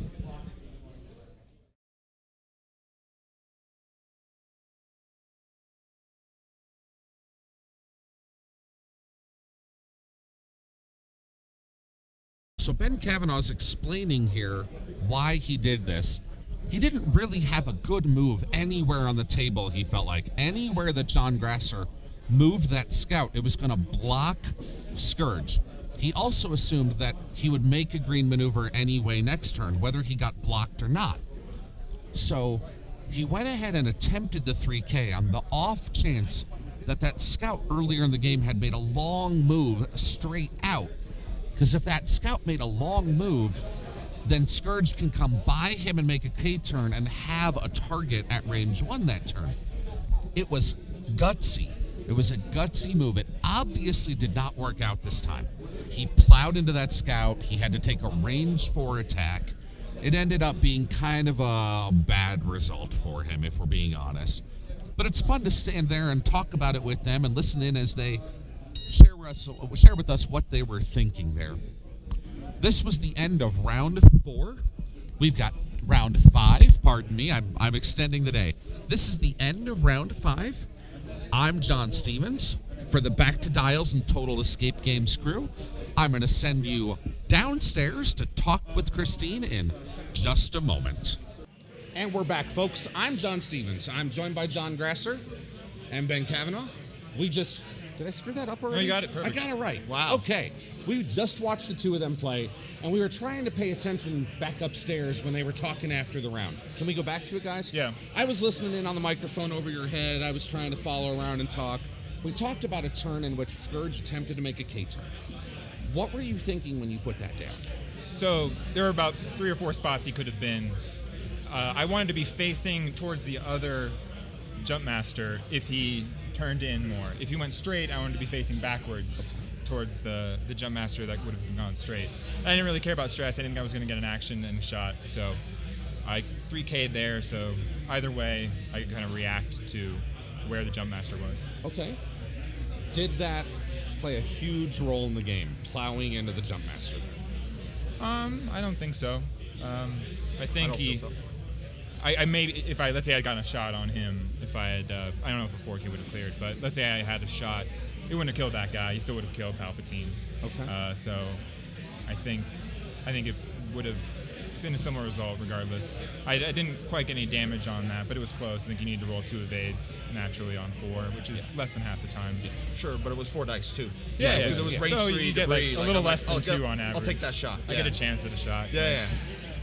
So Ben Kavanaugh's explaining here why he did this. He didn't really have a good move anywhere on the table, he felt like. Anywhere that John Grasser moved that scout, it was going to block Scourge. He also assumed that he would make a green maneuver anyway next turn, whether he got blocked or not. So he went ahead and attempted the 3K on the off chance that that scout earlier in the game had made a long move straight out. Because if that scout made a long move, then Scourge can come by him and make a K turn and have a target at range 1 that turn. It was gutsy. It was a gutsy move. It obviously did not work out this time. He plowed into that scout. He had to take a range 4 attack. It ended up being kind of a bad result for him, if we're being honest. But it's fun to stand there and talk about it with them and listen in as they share with us what they were thinking there. This was the end of round 4. We've got round 5. Pardon me, I'm extending the day. This is the end of round 5. I'm John Stevens. For the Back to Dials and Total Escape Games crew, I'm going to send you downstairs to talk with Christine in just a moment. And we're back, folks. I'm John Stevens. I'm joined by John Grasser and Ben Kavanaugh. Did I screw that up already? No, you got it perfect. I got it right. Wow. Okay. We just watched the two of them play, and we were trying to pay attention back upstairs when they were talking after the round. Can we go back to it, guys? Yeah. I was listening in on the microphone over your head. I was trying to follow around and talk. We talked about a turn in which Scourge attempted to make a K-turn. What were you thinking when you put that down? So there were about 3 or 4 spots he could have been. I wanted to be facing towards the other jump master if he turned in more. If he went straight, I wanted to be facing backwards towards the jump master that would have gone straight. I didn't really care about stress. I didn't think I was going to get an action and a shot. So I 3K'd there. So either way, I could kind of react to where the jump master was. Okay. Did that play a huge role in the game, plowing into the jump master? I don't think so. I think so. I maybe if let's say I'd gotten a shot on him, if I had I don't know if a 4K would have cleared, but let's say I had a shot, it wouldn't have killed that guy. He still would have killed Palpatine. Okay. So I think it would have been a similar result regardless. I didn't quite get any damage on that, but it was close. I think you need to roll 2 evades naturally on 4, which is less than half the time. Sure, but it was 4 dice too. Yeah, because it was range so 3 you get debris. a little I'm less than I'll 2 on average. I'll take that shot. I get a chance at a shot. Yeah.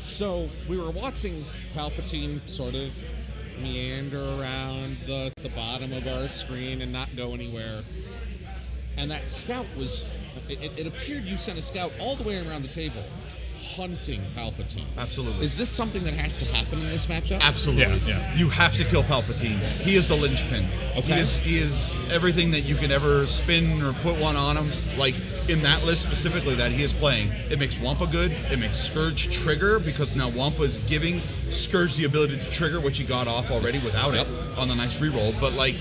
So we were watching Palpatine sort of meander around the bottom of our screen and not go anywhere. And that scout it appeared you sent a scout all the way around the table hunting Palpatine. Absolutely. Is this something that has to happen in this matchup? Absolutely. Yeah. You have to kill Palpatine. He is the linchpin. Okay. He is everything that you can ever spin or put one on him. Like in that list specifically that he is playing, it makes Wampa good. It makes Scourge trigger because now Wampa is giving Scourge the ability to trigger, which he got off already without it on the nice reroll. But like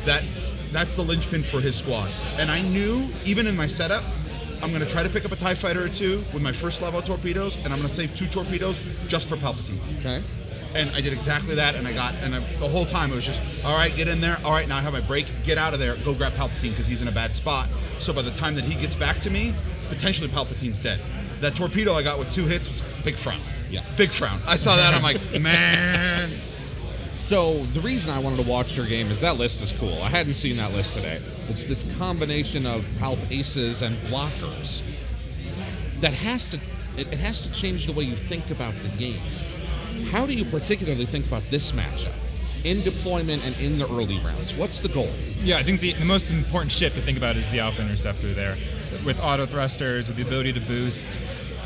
that's the linchpin for his squad. And I knew even in my setup, I'm going to try to pick up a TIE fighter or 2 with my first level torpedoes, and I'm going to save 2 torpedoes just for Palpatine. Okay. And I did exactly that, and the whole time it was just, all right, get in there. All right, now I have my break. Get out of there. Go grab Palpatine because he's in a bad spot. So by the time that he gets back to me, potentially Palpatine's dead. That torpedo I got with 2 hits was big frown. Yeah. Big frown. I saw that. I'm like, man. So the reason I wanted to watch your game is that list is cool. I hadn't seen that list today. It's this combination of Palp aces and blockers that has to change the way you think about the game. How do you particularly think about this matchup in deployment and in the early rounds? What's the goal? Yeah, I think the most important ship to think about is the Alpha Interceptor there. With auto thrusters, with the ability to boost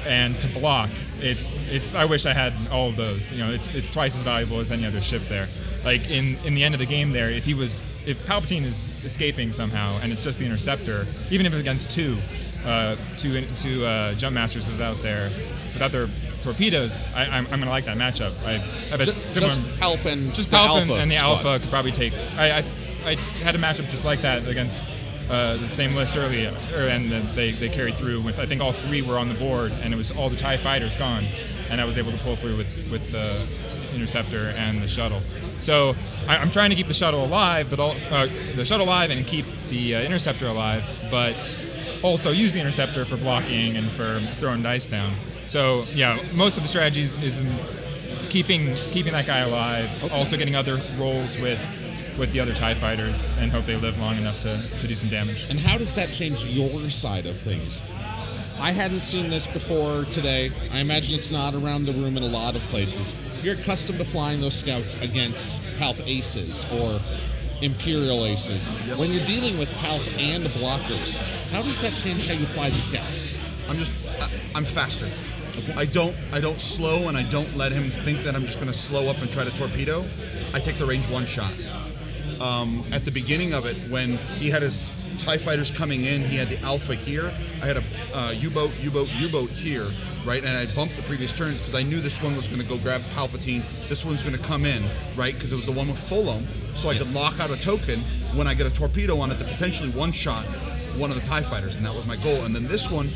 and to block. It's I wish I had all of those. You know, it's twice as valuable as any other ship there. Like in the end of the game there, if Palpatine is escaping somehow and it's just the Interceptor, even if it's against two jump masters without their torpedoes, I'm gonna like that matchup. I bet Just Palp and just the Palp Alpha and the squad. Alpha could probably take. I had a matchup just like that against the same list earlier, and they carried through with, I think all 3 were on the board, and it was all the TIE fighters gone, and I was able to pull through with the Interceptor and the shuttle. So I'm trying to keep the shuttle alive, but the shuttle alive and keep the Interceptor alive, but also use the Interceptor for blocking and for throwing dice down. So yeah, most of the strategies is in keeping that guy alive, also getting other rolls with the other TIE fighters and hope they live long enough to do some damage. And how does that change your side of things? I hadn't seen this before today. I imagine it's not around the room in a lot of places. You're accustomed to flying those scouts against Palp aces or Imperial aces. When you're dealing with Palp and blockers, how does that change how you fly the scouts? I'm faster. Okay. I don't slow, and I don't let him think that I'm just going to slow up and try to torpedo. I take the range 1 shot. At the beginning of it, when he had his TIE fighters coming in, he had the Alpha here. I had a U-boat here, right? And I bumped the previous turns because I knew this one was going to go grab Palpatine. This one's going to come in, right? Because it was the one with Fulham, so I could lock out a token when I get a torpedo on it to potentially one-shot one of the TIE fighters, and that was my goal. And then this one,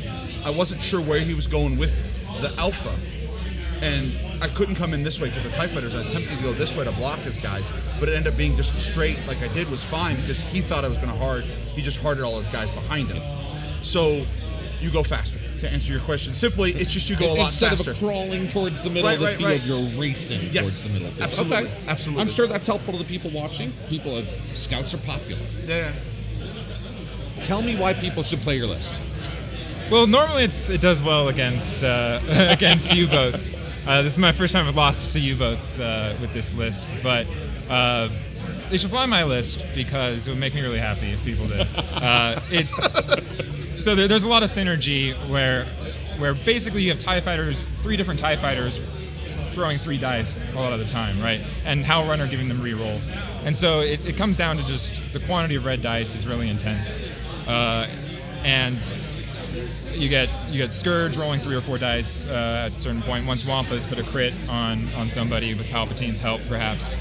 I wasn't sure where he was going with the Alpha. And I couldn't come in this way because the TIE fighters, I was tempted to go this way to block his guys, but it ended up being just straight like I did was fine because he thought I was going to hard. He just harded all his guys behind him. So you go faster. To answer your question simply, it's just you go a lot Instead faster. of crawling towards the middle of the field, you're racing towards the middle of the field. Absolutely. Okay. Absolutely. I'm sure that's helpful to the people watching. Scouts are popular. Yeah. Tell me why people should play your list. Well, normally it does well against against U-boats. This is my first time I've lost to U-boats with this list, but they should fly my list because it would make me really happy if people did. So there's a lot of synergy where basically you have TIE fighters, 3 different TIE fighters throwing 3 dice a lot of the time, right? And Hal Runner giving them re-rolls. And so it comes down to just the quantity of red dice is really intense. And you get Scourge rolling 3 or 4 dice at a certain point. Once Wampa's put a crit on somebody with Palpatine's help, perhaps.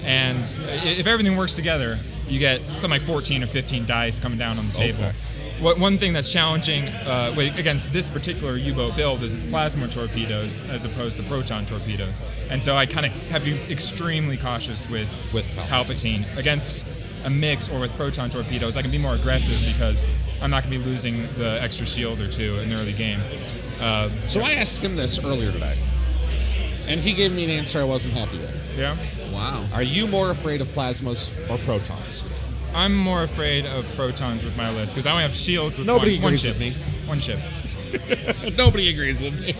And if everything works together, you get something like 14 or 15 dice coming down on the table. Okay. One thing that's challenging against this particular U-boat build is its plasma torpedoes as opposed to proton torpedoes. And so I kind of have to be extremely cautious with Palpatine. Against a mix or with proton torpedoes, I can be more aggressive because I'm not going to be losing the extra shield or 2 in the early game. So I asked him this earlier today, and he gave me an answer I wasn't happy with. Yeah? Wow. Are you more afraid of plasmas or protons? I'm more afraid of protons with my list because I only have shields with Nobody one agrees ship. with me. One ship. Nobody agrees with me.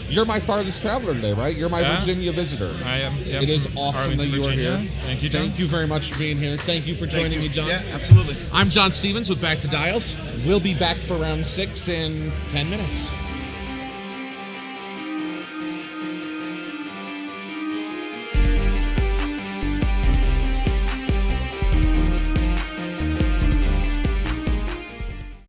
You're my farthest traveler today, right? You're my Virginia visitor. I am. Yep. It is awesome that you are Virginia. here. Thank you, John. Thank you very much for being here. Thank you for joining me, John. Yeah, absolutely. I'm John Stevens with Back to Dials. We'll be back for round 6 in 10 minutes.